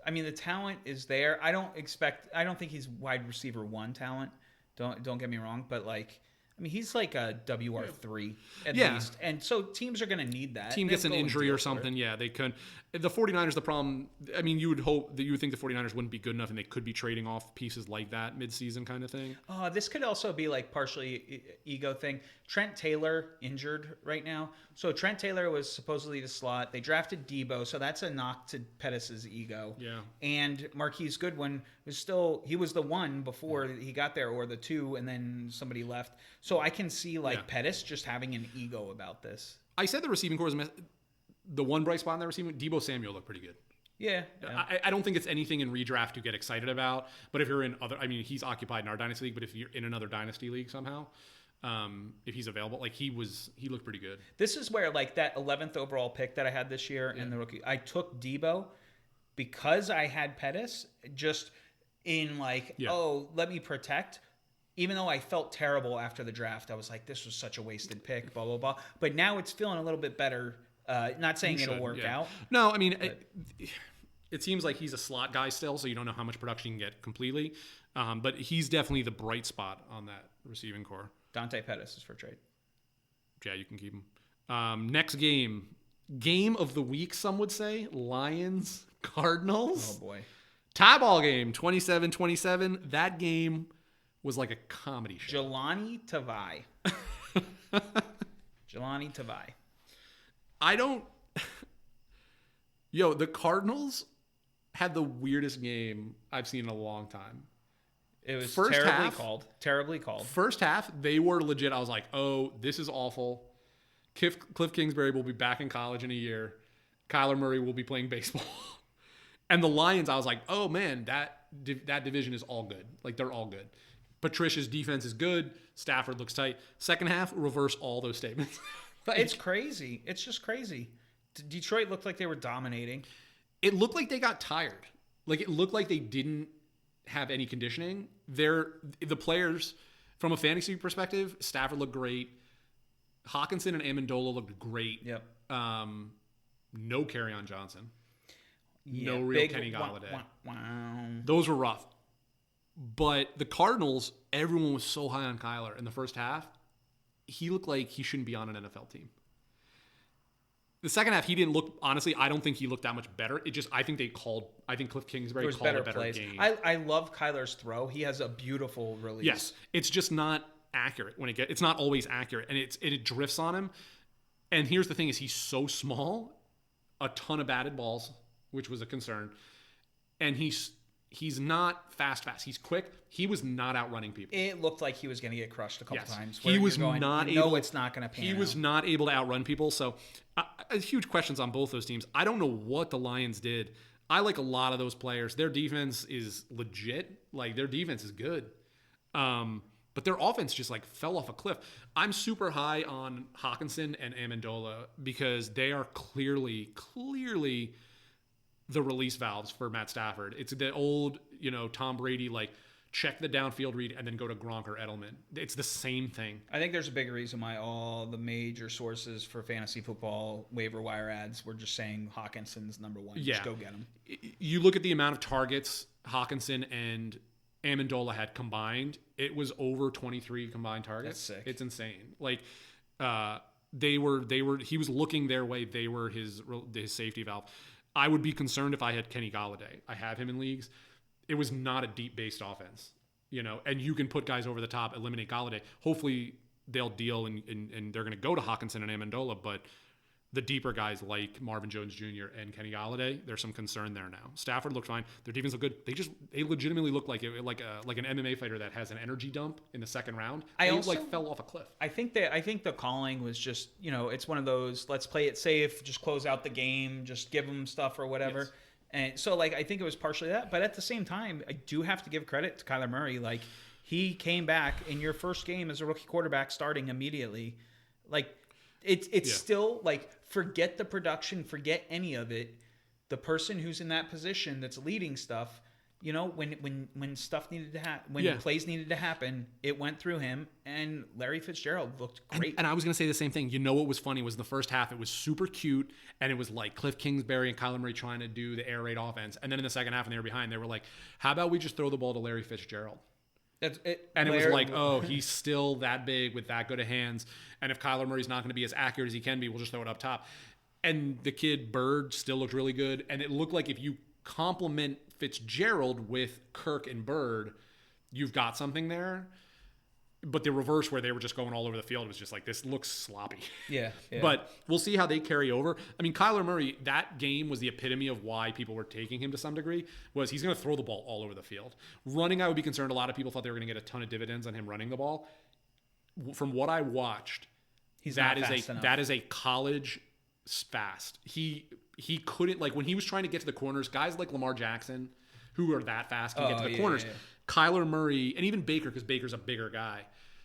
I mean, the talent is there. I don't think he's wide receiver 1 talent. Don't get me wrong, but he's like a WR3 at least. And so teams are going to need that. Team gets an injury or something. Yeah, they could. The 49ers, the problem, I mean, you would think the 49ers wouldn't be good enough and they could be trading off pieces like that mid-season kind of thing. This could also be like partially ego thing. Trent Taylor injured right now. So Trent Taylor was supposedly the slot. They drafted Debo, so that's a knock to Pettis' ego. Yeah. And Marquise Goodwin he was the one before he got there, or the 2, and then somebody left. So I can see Pettis just having an ego about this. I said the receiving core is the one bright spot in that receiving. Debo Samuel looked pretty good. Yeah. I don't think it's anything in redraft to get excited about. But if you're in he's occupied in our dynasty league. But if you're in another dynasty league somehow, if he's available, he looked pretty good. This is where that 11th overall pick that I had this year in the rookie, I took Debo because I had Pettis just in let me protect. Even though I felt terrible after the draft, I was like, this was such a wasted pick, blah, blah, blah. But now it's feeling a little bit better. Not saying it'll work out. No, I mean, it seems like he's a slot guy still, so you don't know how much production you can get completely. But he's definitely the bright spot on that receiving core. Dante Pettis is for trade. Yeah, you can keep him. Next game of the week, some would say. Lions, Cardinals. Oh, boy. Tie ball game, 27-27. That game was like a comedy show. Jelani Tavai. Jelani Tavai. The Cardinals had the weirdest game I've seen in a long time. It was terribly called. First half, they were legit. I was like, oh, this is awful. Cliff Kingsbury will be back in college in a year. Kyler Murray will be playing baseball. And the Lions, I was like, oh, man, that division is all good. They're all good. Patricia's defense is good. Stafford looks tight. Second half, reverse all those statements. It's crazy. It's just crazy. Detroit looked like they were dominating. It looked like they got tired. It looked like they didn't have any conditioning. The players, from a fantasy perspective, Stafford looked great. Hawkinson and Amendola looked great. Yep. No Kerryon Johnson. Yeah, no real Kenny Golladay. Those were rough. But the Cardinals, everyone was so high on Kyler in the first half. He looked like he shouldn't be on an NFL team. The second half, he didn't look, honestly, I don't think he looked that much better. I think Cliff Kingsbury called a better game. I love Kyler's throw. He has a beautiful release. Yes. It's just not accurate it's not always accurate, and it drifts on him. And here's the thing is he's so small, a ton of batted balls, which was a concern. And he's not fast. He's quick. He was not outrunning people. It looked like he was going to get crushed a couple times. He was not able. It's not going to pan. He was not able to outrun people. So, huge questions on both those teams. I don't know what the Lions did. I like a lot of those players. Their defense is legit. Their defense is good. But their offense just fell off a cliff. I'm super high on Hawkinson and Amendola because they are clearly the release valves for Matt Stafford. It's the old, Tom Brady, check the downfield read, and then go to Gronk or Edelman. It's the same thing. I think there's a big reason why all the major sources for fantasy football waiver wire ads were just saying Hawkinson's number one. Yeah. Just go get him. You look at the amount of targets Hawkinson and Amendola had combined, it was over 23 combined targets. That's sick. It's insane. Like, he was looking their way. They were his safety valve. I would be concerned if I had Kenny Golladay. I have him in leagues. It was not a deep based offense, and you can put guys over the top, eliminate Golladay. Hopefully they'll deal and they're going to go to Hawkinson and Amendola, but the deeper guys like Marvin Jones Jr. and Kenny Golladay, there's some concern there now. Stafford looked fine. Their defense looked good. They legitimately look like an MMA fighter that has an energy dump in the second round. They fell off a cliff. I think the calling was just, it's one of those, let's play it safe, just close out the game, just give them stuff or whatever. Yes. And so I think it was partially that, but at the same time, I do have to give credit to Kyler Murray. He came back in your first game as a rookie quarterback starting immediately. It's still forget the production, forget any of it. The person who's in that position that's leading stuff, when stuff needed to happen, when plays needed to happen, it went through him, and Larry Fitzgerald looked great. And I was going to say the same thing. What was funny was in the first half, it was super cute, and it was like Cliff Kingsbury and Kyler Murray trying to do the air raid offense. And then in the second half, when they were behind, they were like, how about we just throw the ball to Larry Fitzgerald? It was like, oh, he's still that big with that good of hands. And if Kyler Murray's not going to be as accurate as he can be, we'll just throw it up top. And the kid Bird still looked really good. And it looked like if you complement Fitzgerald with Kirk and Bird, you've got something there. But the reverse, where they were just going all over the field, was just like, this looks sloppy. Yeah. But we'll see how they carry over. I mean, Kyler Murray, that game was the epitome of why people were taking him to some degree, was he's going to throw the ball all over the field. Running, I would be concerned. A lot of people thought they were going to get a ton of dividends on him running the ball. From what I watched, that is a college fast. He couldn't, when he was trying to get to the corners, guys like Lamar Jackson, who are that fast, can get to the corners. Yeah. Kyler Murray, and even Baker, because Baker's a bigger guy,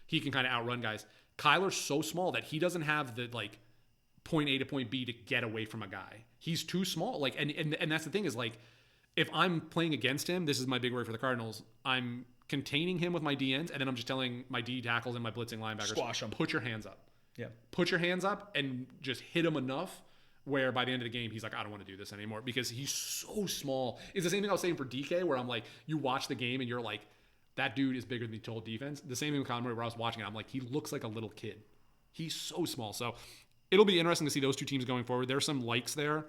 he can kind of outrun guys. Kyler's so small that he doesn't have the point A to point B to get away from a guy. He's too small. And that's the thing is if I'm playing against him, this is my big worry for the Cardinals. I'm containing him with my DNs, and then I'm just telling my D tackles and my blitzing linebackers, squash him. Put your hands up. Yeah. Put your hands up and just hit him enough where by the end of the game, he's like, I don't want to do this anymore because he's so small. It's the same thing I was saying for DK, where I'm like, you watch the game and you're like, that dude is bigger than the total defense. The same thing with Kyler Murray, where I was watching it, I'm like, he looks like a little kid. He's so small. So it'll be interesting to see those two teams going forward. There's some likes there.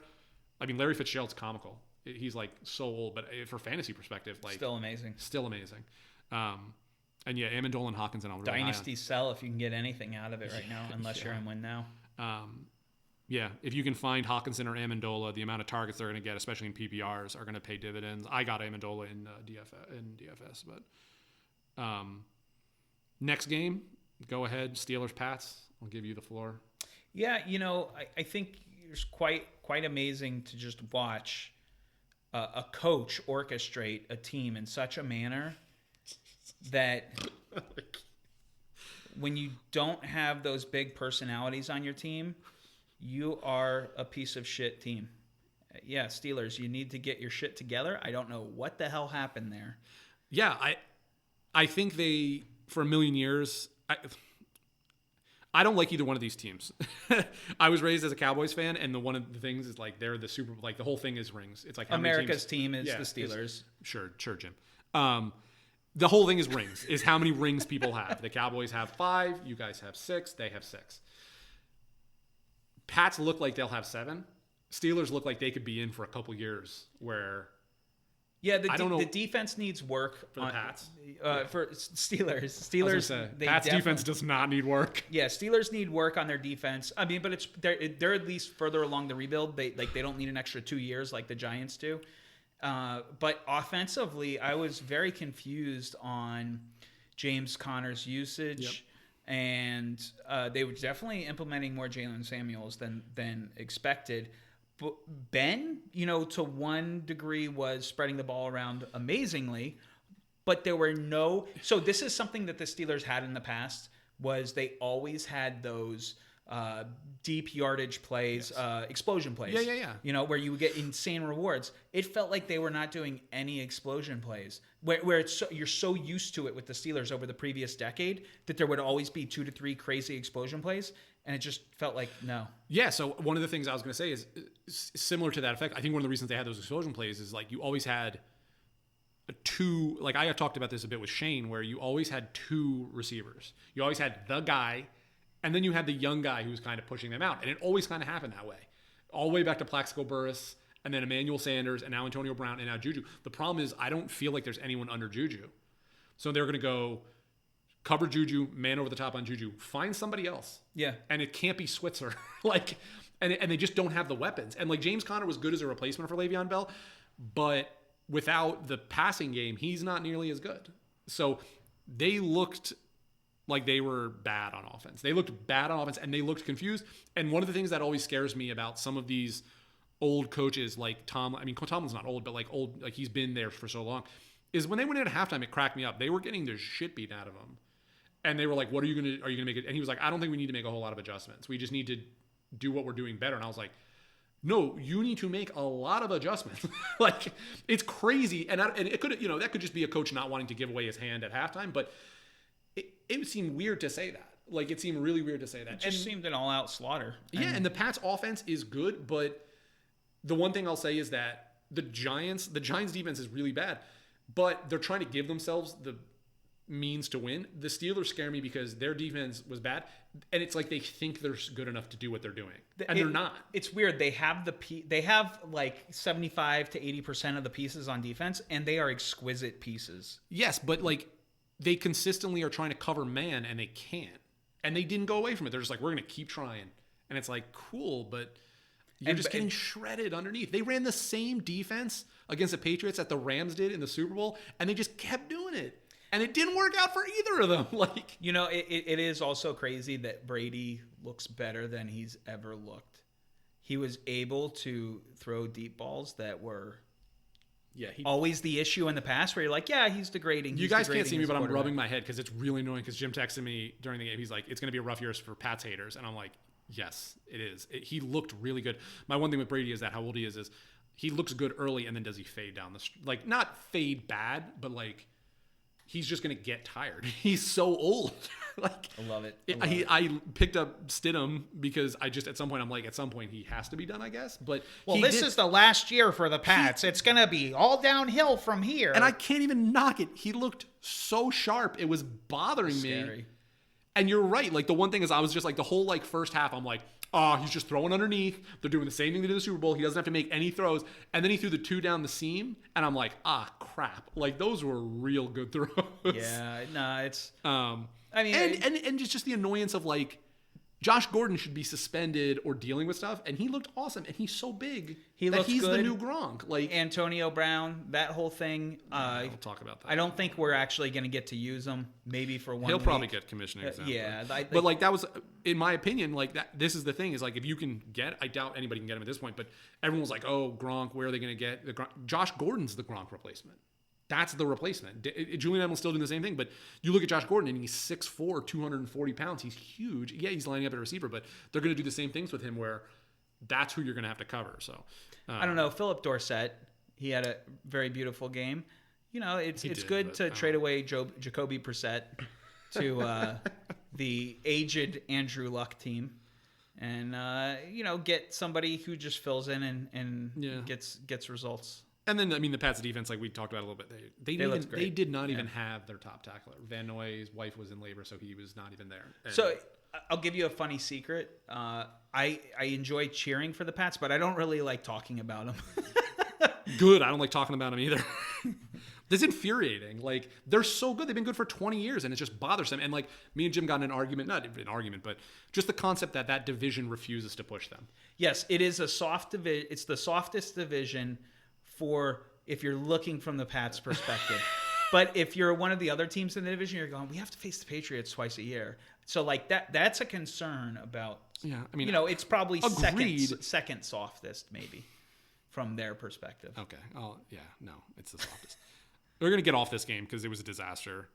I mean, Larry Fitzgerald's comical. He's so old, but for fantasy perspective, still amazing. And yeah, Amendola and Hawkinson, I'm really Dynasty sell if you can get anything out of it right now, unless you're in win now. Yeah, if you can find Hawkinson or Amendola, the amount of targets they're going to get, especially in PPRs, are going to pay dividends. I got Amendola in DFS, but next game, go ahead, Steelers-Pats. I'll give you the floor. Yeah, I think it's quite amazing to just watch a coach orchestrate a team in such a manner that when you don't have those big personalities on your team, you are a piece of shit team. Yeah, Steelers, you need to get your shit together. I don't know what the hell happened there. Yeah, I think they, for a million years, I don't like either one of these teams. I was raised as a Cowboys fan, and one of the things is they're the Super Bowl. The whole thing is rings. It's like how America's team is the Steelers. Sure, Jim. The whole thing is rings. Is how many rings people have. The Cowboys have 5. You guys have 6. They have 6. Pats look like they'll have 7. Steelers look like they could be in for a couple years where. Yeah, the defense needs work for the Pats. For Steelers, Pats defense does not need work. Yeah, Steelers need work on their defense. I mean, but they're at least further along the rebuild. They don't need an extra 2 years like the Giants do. But offensively, I was very confused on James Conner's usage. Yep. And they were definitely implementing more Jalen Samuels than expected. But Ben, to one degree, was spreading the ball around amazingly, but there were no. So this is something that the Steelers had in the past, was they always had those deep yardage plays, explosion plays. Yeah. You know, where you would get insane rewards. It felt like they were not doing any explosion plays. Where it's you're so used to it with the Steelers over the previous decade that there would always be 2 to 3 crazy explosion plays, and it just felt like no. Yeah, so one of the things I was going to say is similar to that effect. I think one of the reasons they had those explosion plays is like you always had two, like I talked about this a bit with Shane, where you always had 2 receivers. You always had the guy, and then you had the young guy who was kind of pushing them out. And it always kind of happened that way. All the way back to Plaxico Burress, and then Emmanuel Sanders, and now Antonio Brown, and now Juju. The problem is I don't feel like there's anyone under Juju. So they're going to go cover Juju, man over the top on Juju, find somebody else. Yeah. And it can't be Switzer. And they just don't have the weapons. And like James Conner was good as a replacement for Le'Veon Bell, but without the passing game, he's not nearly as good. So they looked like they were bad on offense. They looked bad on offense, and they looked confused. And one of the things that always scares me about some of these old coaches like Tomlin, I mean, Tomlin's not old, but like old, like he's been there for so long, is when they went in at halftime, it cracked me up. They were getting their shit beat out of them. And they were like, are you going to make it? And he was like, I don't think we need to make a whole lot of adjustments. We just need to do what we're doing better. And I was like, no, you need to make a lot of adjustments. Like, it's crazy. And it could, that could just be a coach not wanting to give away his hand at halftime, but it would seem weird to say that. Like, it seemed really weird to say that. It just seemed an all-out slaughter. Yeah, and the Pats' offense is good, but the one thing I'll say is that the Giants' defense is really bad, but they're trying to give themselves the means to win. The Steelers scare me because their defense was bad, and it's like they think they're good enough to do what they're doing, and they're not. It's weird. They have they have like 75 to 80% of the pieces on defense, and they are exquisite pieces. Yes, but like they consistently are trying to cover man, and they can't. And they didn't go away from it. They're just like, we're going to keep trying. And it's like, cool, but you're just getting shredded underneath. They ran the same defense against the Patriots that the Rams did in the Super Bowl, and they just kept doing it. And it didn't work out for either of them. Like, it is also crazy that Brady looks better than he's ever looked. He was able to throw deep balls that were always the issue in the past, where you're like, yeah, he's degrading. You guys can't see me, but I'm rubbing my head because it's really annoying, because Jim texted me during the game. He's like, it's going to be a rough year for Pats haters. And I'm like, yes, it is. He looked really good. My one thing with Brady is that how old he is he looks good early, and then does he fade down the like, not fade bad, but like he's just going to get tired. He's so old. Like, I love it. I picked up Stidham because I just, at some point, I'm like, at some point he has to be done, I guess. But this is the last year for the Pats. It's going to be all downhill from here. And I can't even knock it. He looked so sharp. It was bothering me. And you're right. Like, the one thing is, I was just like, the whole like first half, I'm like, oh, he's just throwing underneath. They're doing the same thing they did in the Super Bowl. He doesn't have to make any throws. And then he threw the 2 down the seam, and I'm like, crap. Like, those were real good throws. Yeah, no, it's I mean, and it's just the annoyance of like, Josh Gordon should be suspended or dealing with stuff, and he looked awesome, and he's so big. He's good. The new Gronk. Like Antonio Brown, that whole thing. We'll talk about that. I don't think we're actually going to get to use him. Maybe for one. He'll probably get commissioning exam. But like, that was, in my opinion, like that. This is the thing, is like, if you can get, I doubt anybody can get him at this point, but everyone was like, oh, Gronk, where are they going to get the Gronk? Josh Gordon's the Gronk replacement. That's the replacement. Julian Edelman's still doing the same thing, but you look at Josh Gordon, and he's 6'4", 240 pounds. He's huge. Yeah, he's lining up at receiver, but they're going to do the same things with him, where that's who you're going to have to cover. So I don't know. Philip Dorsett, he had a very beautiful game. It's good to trade away Jacoby Brissett to the aged Andrew Luck team, and get somebody who just fills in and gets results. And then, I mean, the Pats defense, like we talked about a little bit, they did not even have their top tackler. Van Noy's wife was in labor, so he was not even there. And so I'll give you a funny secret. I enjoy cheering for the Pats, but I don't really like talking about them. Good. I don't like talking about them either. It's infuriating. Like, they're so good. They've been good for 20 years, and it's just bothersome. And like, me and Jim got in an argument, not an argument, but just the concept that division refuses to push them. Yes, it is a soft division. It's the softest division for if you're looking from the Pats' perspective. But if you're one of the other teams in the division, you're going, we have to face the Patriots twice a year. So like that's a concern about. Yeah, I mean, it's probably second softest maybe from their perspective. Okay. Oh yeah, no, it's the softest. We're gonna get off this game because it was a disaster.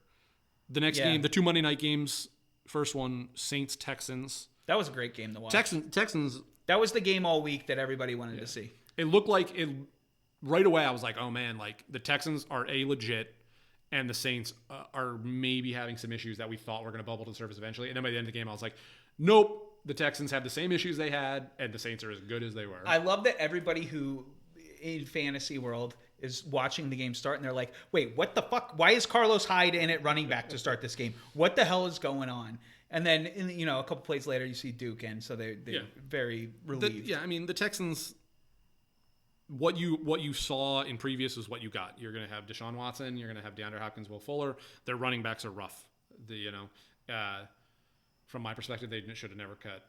The next game, the 2 Monday night games. First one, Saints Texans. That was a great game to watch. Texans. That was the game all week that everybody wanted to see. It looked like it right away. I was like, oh man, like the Texans are legit, and the Saints are maybe having some issues that we thought were going to bubble to the surface eventually. And then by the end of the game, I was like, nope. The Texans have the same issues they had, and the Saints are as good as they were. I love that everybody who in fantasy world is watching the game start, and they're like, wait, what the fuck? Why is Carlos Hyde in at running back to start this game? What the hell is going on? And then, a couple plays later, you see Duke in, so they're very relieved. I mean, the Texans, what you saw in previous is what you got. You're going to have Deshaun Watson. You're going to have DeAndre Hopkins, Will Fuller. Their running backs are rough. From my perspective, they should have never cut,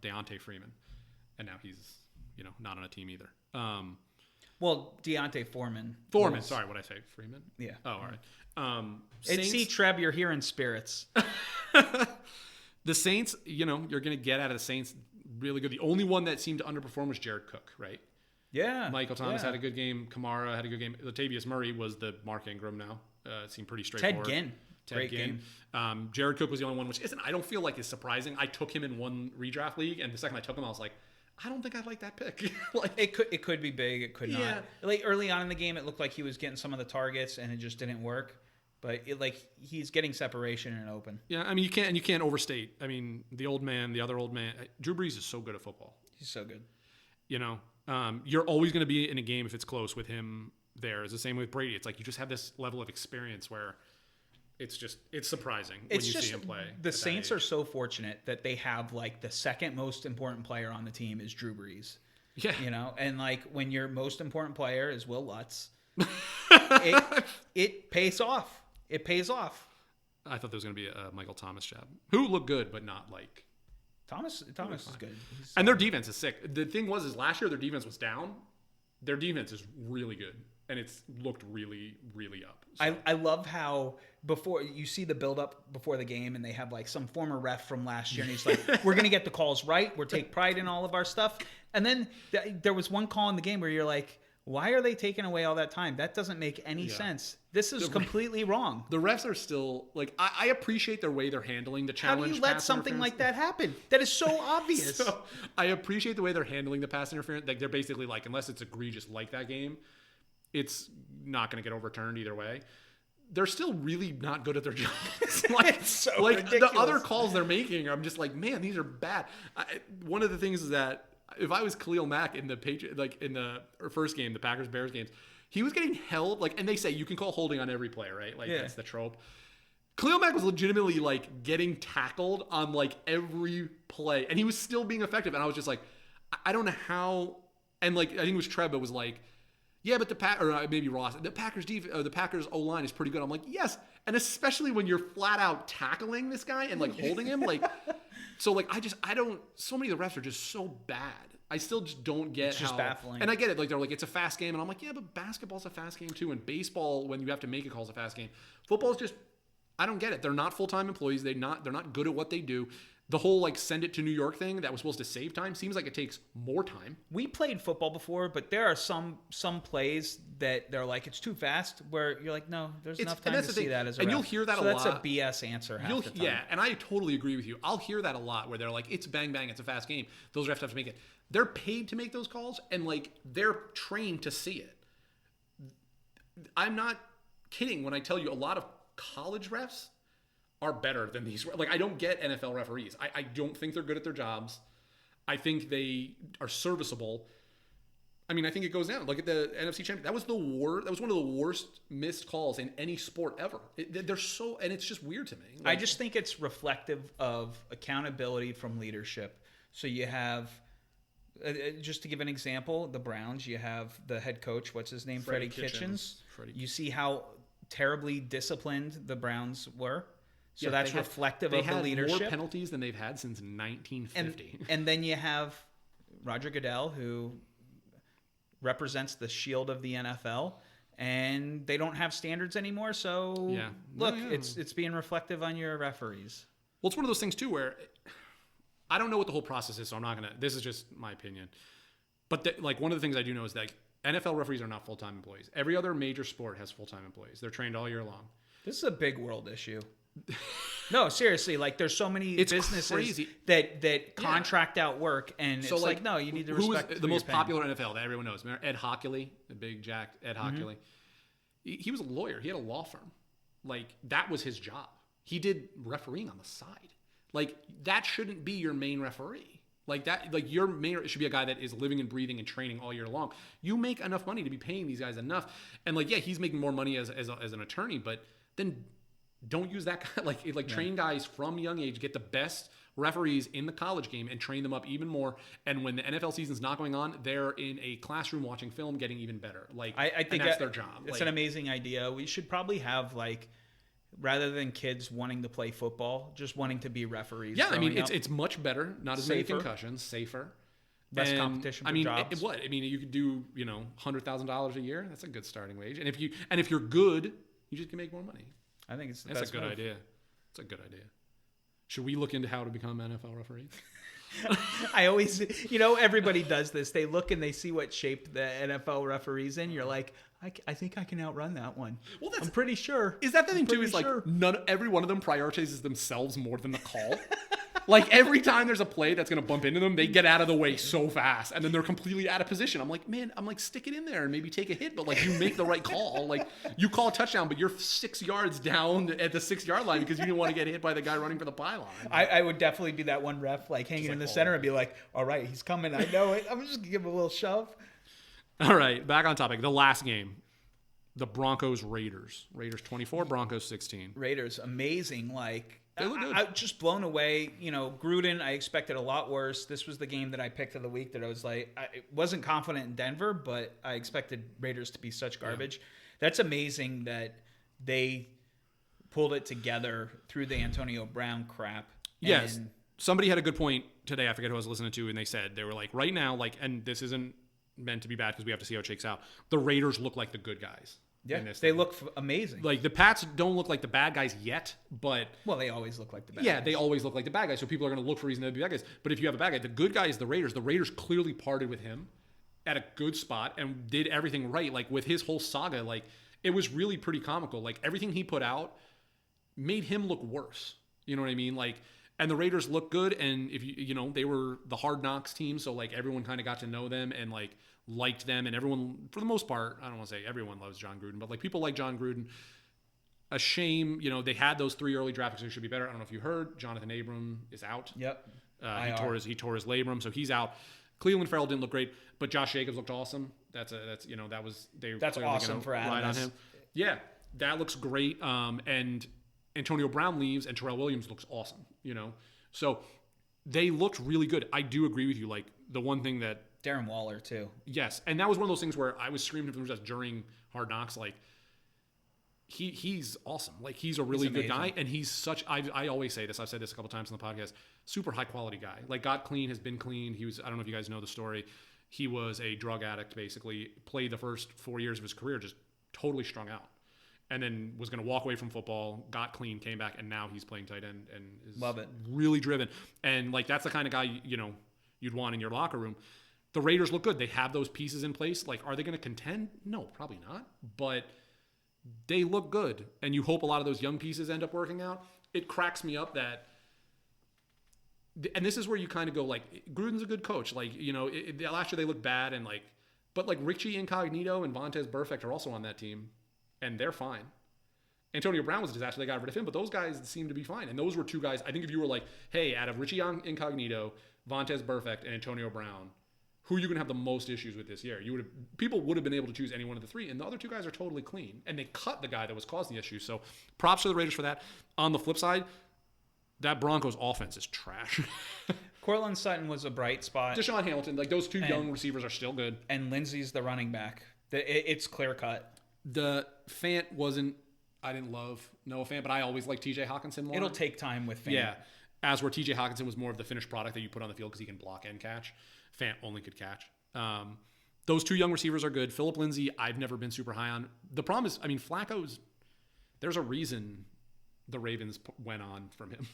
Deontay Freeman, and now he's, not on a team either. Well, Deontay Foreman. Sorry, what did I say? Freeman? Yeah. Oh, all right. See, Treb, you're here in spirits. The Saints, you're going to get out of the Saints really good. The only one that seemed to underperform was Jared Cook, right? Yeah. Michael Thomas had a good game. Kamara had a good game. Latavius Murray was the Mark Ingram now. It seemed pretty straightforward. Ted Ginn. Great game. Jared Cook was the only one, which I don't feel like is surprising. I took him in one redraft league, and the second I took him, I was like, I don't think I like that pick. It could be big. It could not. Like early on in the game, it looked like he was getting some of the targets, and it just didn't work. But he's getting separation and open. Yeah, I mean you can't overstate. I mean the other old man, Drew Brees is so good at football. He's so good. You're always going to be in a game if it's close with him there. It's the same with Brady. It's like you just have this level of experience where it's surprising when you see him play. The Saints are so fortunate that they have the second most important player on the team is Drew Brees. Yeah. And when your most important player is Will Lutz, it pays off. It pays off. I thought there was going to be a Michael Thomas jab, who looked good, but not like Thomas is good. And their defense is sick. The thing is last year their defense was down. Their defense is really good. And it's looked really, really up. So. I love how before you see the build up before the game, and they have some former ref from last year, and he's like, "We're gonna get the calls right. We're take pride in all of our stuff." And then there was one call in the game where you're like, "Why are they taking away all that time? That doesn't make any sense. This is completely wrong." The refs are still I appreciate their way they're handling the challenge. How do you let something like that happen? That is so obvious. So, I appreciate the way they're handling the pass interference. They're basically unless it's egregious like that game, it's not going to get overturned either way. They're still really not good at their jobs. It's so ridiculous. The other calls they're making, I'm just like, man, these are bad. One of the things is that if I was Khalil Mack in the in the first game, the Packers Bears games, he was getting held and they say you can call holding on every play, right? That's the trope. Khalil Mack was legitimately getting tackled on every play, and he was still being effective. And I was just like, I don't know how. And I think it was Treb. It was yeah, but maybe Ross. The Packers O-line is pretty good. I'm like, yes, and especially when you're flat out tackling this guy and holding him, so I don't. So many of the refs are just so bad. I still just don't get. It's just baffling. And I get it. They're it's a fast game, and I'm like, yeah, but basketball's a fast game too, and baseball, when you have to make a call, is a fast game. Football's just, I don't get it. They're not full-time employees. They're not good at what they do. The whole send it to New York thing that was supposed to save time seems like it takes more time. We played football before, but there are some plays that they're it's too fast, where you're no, there's enough time to see that as a and ref. You'll hear that so a that's lot. That's a BS answer half the time. Yeah, and I totally agree with you. I'll hear that a lot where they're it's bang bang, it's a fast game. Those refs have to make it. They're paid to make those calls, and they're trained to see it. I'm not kidding when I tell you a lot of college refs are better than these. I don't get NFL referees. I don't think they're good at their jobs. I think they are serviceable. I mean, I think it goes down. Look at the NFC Championship. That was That was one of the worst missed calls in any sport ever. They're so, and it's just weird to me. I just think it's reflective of accountability from leadership. So you have, just to give an example, the Browns. You have the head coach. What's his name? Freddie Kitchens. You see how terribly disciplined the Browns were. So that's reflective of the leadership. They had more penalties than they've had since 1950. And then you have Roger Goodell, who represents the shield of the NFL, and they don't have standards anymore. So it's being reflective on your referees. Well, it's one of those things too where I don't know what the whole process is, so I'm not gonna. This is just my opinion. But one of the things I do know is that NFL referees are not full-time employees. Every other major sport has full-time employees. They're trained all year long. This is a big world issue. No, seriously, like there's so many businesses crazy. that contract out work, and so it's like no, you need to respect. Who was the most popular NFL that everyone knows? Remember Ed Hockley, the big jack Ed Hockley. He was a lawyer. He had a law firm. Like that was his job. He did refereeing on the side. Like that shouldn't be your main referee. Like that, like your main should be a guy that is living and breathing and training all year long. You make enough money to be paying these guys enough, and like yeah, he's making more money as an attorney, but then don't use that guy like train guys from young age, get the best referees in the college game and train them up even more. And when the NFL season's not going on, they're in a classroom watching film, getting even better. Like I think that's their job. It's an amazing idea. We should probably have like, rather than kids wanting to play football, just wanting to be referees. Yeah, I mean it's much better. Not as many concussions, safer. Less competition for jobs. I mean, you could do $100,000 a year. That's a good starting wage. And if you're good, you just can make more money. I think that's a good idea. It's a good idea. Should we look into how to become NFL referees? I always, everybody does this. They look and they see what shape the NFL referees in. You're like, I think I can outrun that one. Well, I'm pretty sure. Is that the thing too? Is like every one of them prioritizes themselves more than the call. Like every time there's a play that's going to bump into them, they get out of the way so fast, and then they're completely out of position. I'm like, stick it in there and maybe take a hit, but like you make the right call. Like you call a touchdown, but you're 6 yards down at the 6-yard line because you didn't want to get hit by the guy running for the pylon. I would definitely be that one ref like hanging in the center and be like, all right, he's coming. I know it. I'm just going to give him a little shove. All right, back on topic. The last game. The Broncos-Raiders. Raiders 24, Broncos 16. Raiders, amazing. Like, they look good. I just blown away. Gruden, I expected a lot worse. This was the game that I picked of the week that I was like, I wasn't confident in Denver, but I expected Raiders to be such garbage. Yeah. That's amazing that they pulled it together through the Antonio Brown crap. Yes. Somebody had a good point today. I forget who I was listening to, and they were like, right now, like, and this isn't meant to be bad because we have to see how it shakes out. The Raiders look like the good guys. Yeah, they look amazing. Like the Pats don't look like the bad guys yet, but they always look like the bad guys. Yeah, they always look like the bad guys. So people are going to look for reason to be bad guys. But if you have a bad guy, the good guy is the Raiders. The Raiders clearly parted with him at a good spot and did everything right. Like with his whole saga, like it was really pretty comical. Like everything he put out made him look worse. You know what I mean? Like, and the Raiders look good. And if they were the Hard Knocks team, so like everyone kind of got to know them and like liked them, and everyone, for the most part, I don't want to say everyone loves John Gruden, but like people like John Gruden. A shame, they had those 3 early draft picks. They should be better. I don't know if you heard, Jonathan Abram is out. Yep. He tore his labrum, so he's out. Cleveland Farrell didn't look great, but Josh Jacobs looked awesome. That's awesome for Adam. On him. Yeah, that looks great. And Antonio Brown leaves, and Terrell Williams looks awesome. So they looked really good. I do agree with you. Like the one thing that Darren Waller too. Yes, and that was one of those things where I was screaming from the just during Hard Knocks, like he's awesome. Like he's a really good guy, and he's such. I always say this. I've said this a couple times on the podcast. Super high quality guy. Like got clean, has been clean. He was. I don't know if you guys know the story. He was a drug addict. Basically, played the first 4 years of his career just totally strung out, and then was going to walk away from football. Got clean, came back, and now he's playing tight end and is love it. Really driven, and like that's the kind of guy you'd want in your locker room. The Raiders look good. They have those pieces in place. Like, are they going to contend? No, probably not. But they look good. And you hope a lot of those young pieces end up working out. It cracks me up that, and this is where you kind of go, like, Gruden's a good coach. Like, last year they looked bad, and like, but like Richie Incognito and Vontaze Burfict are also on that team, and they're fine. Antonio Brown was a disaster. They got rid of him, but those guys seem to be fine. And those were 2 guys. I think if you were like, hey, out of Richie Incognito, Vontaze Burfict, and Antonio Brown, who are you going to have the most issues with this year? People would have been able to choose any one of the 3, and the other 2 guys are totally clean. And they cut the guy that was causing the issue. So props to the Raiders for that. On the flip side, that Broncos offense is trash. Cortland Sutton was a bright spot. Deshaun Hamilton, like those 2 young receivers are still good. And Lindsey's the running back. It's clear cut. The Fant I didn't love Noah Fant, but I always like TJ Hawkinson more. It'll take time with Fant. Yeah. As where TJ Hawkinson was more of the finished product that you put on the field because he can block and catch. Fant only could catch. Those 2 young receivers are good. Phillip Lindsay, I've never been super high on. The problem is, Flacco's, there's a reason the Ravens went on from him.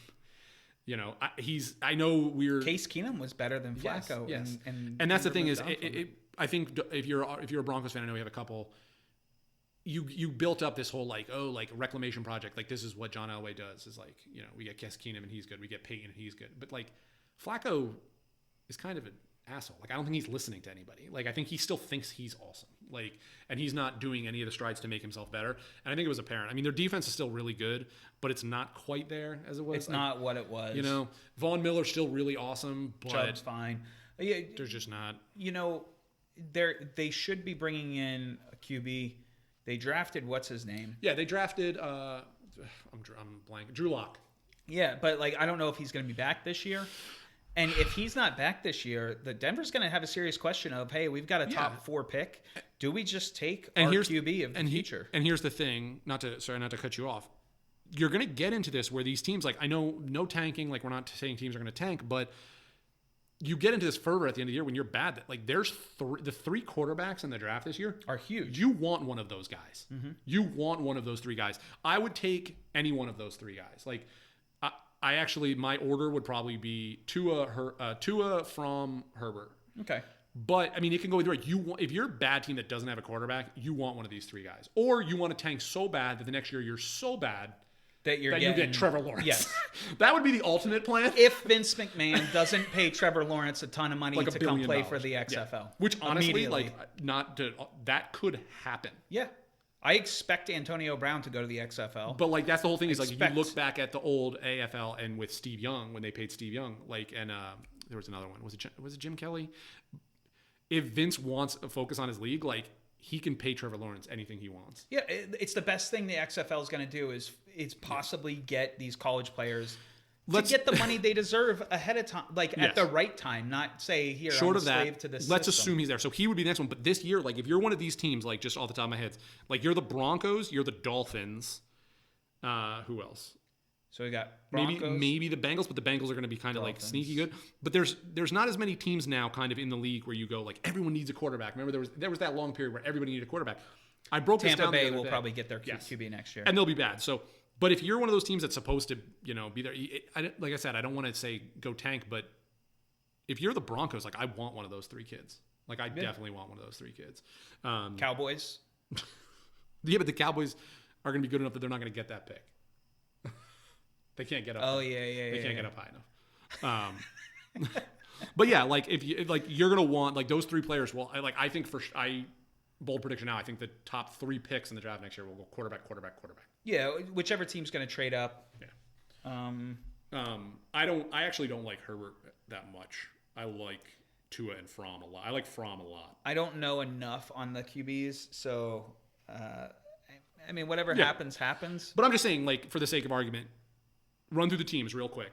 I know we're... Case Keenum was better than Flacco. Yes. And that's the thing is, I think if you're a Broncos fan, I know we have a couple, you built up this whole like reclamation project. Like this is what John Elway does. Is like we get Kes Keenum and he's good. We get Peyton and he's good. But like Flacco is kind of an asshole. Like I don't think he's listening to anybody. Like I think he still thinks he's awesome. Like and he's not doing any of the strides to make himself better. And I think it was apparent. I mean their defense is still really good, but it's not quite there as it was. It's not what it was. Von Miller's still really awesome, but Chubb's fine. Yeah, they're just not. They should be bringing in a QB. They drafted what's his name? Yeah, they drafted. I'm blank. Drew Lock. Yeah, but like I don't know if he's going to be back this year. And if he's not back this year, the Denver's going to have a serious question of, hey, we've got a top 4 pick. Do we just take our QB of the future? And here's the thing, not to cut you off. You're going to get into this where these teams, like I know no tanking, like we're not saying teams are going to tank, but you get into this fervor at the end of the year when you're bad. That like there's the 3 quarterbacks in the draft this year are huge. You want one of those guys. Mm-hmm. You want one of those 3 guys. I would take any one of those 3 guys. Like I actually, my order would probably be Tua from Herbert. Okay. But I mean, it can go either way. If you're a bad team that doesn't have a quarterback, you want one of these 3 guys, or you want to tank so bad that the next year you're so bad that you get Trevor Lawrence. Yes. That would be the ultimate plan. If Vince McMahon doesn't pay Trevor Lawrence a ton of money like to come play for the XFL. Yeah. Which honestly, that could happen. Yeah. I expect Antonio Brown to go to the XFL. But like that's the whole thing is like if you look back at the old AFL and with Steve Young, when they paid Steve Young, like and there was another one. Was it Jim Kelly? If Vince wants a focus on his league, like he can pay Trevor Lawrence anything he wants. Yeah, it's the best thing the XFL is going to do is possibly get these college players to get the money they deserve ahead of time, like at the right time, not say here I'm a slave to this Let's system. assume he's there. So he would be the next one. But this year, like if you're one of these teams, like just off the top of my head, like you're the Broncos, you're the Dolphins. Who else? So we got Broncos, maybe the Bengals, but the Bengals are going to be kind of like sneaky good. But there's not as many teams now kind of in the league where you go like everyone needs a quarterback. Remember there was that long period where everybody needed a quarterback. I broke this down. Tampa Bay will probably get their QB next year, and they'll be bad. So, but if you're one of those teams that's supposed to be there, like I said, I don't want to say go tank, but if you're the Broncos, like I want one of those 3 kids. Like I definitely want one of those 3 kids. Cowboys. Yeah, but the Cowboys are going to be good enough that they're not going to get that pick. They can't get up. Oh yeah. They can't get up high enough. But yeah, like if you like, you're gonna want like those 3 players. Well, I think bold prediction now. I think the top 3 picks in the draft next year will go quarterback. Yeah, whichever team's gonna trade up. Yeah. I actually don't like Herbert that much. I like Tua and Fromm a lot. I like Fromm a lot. I don't know enough on the QBs, so I mean, whatever happens. But I'm just saying, like for the sake of argument. Run through the teams real quick.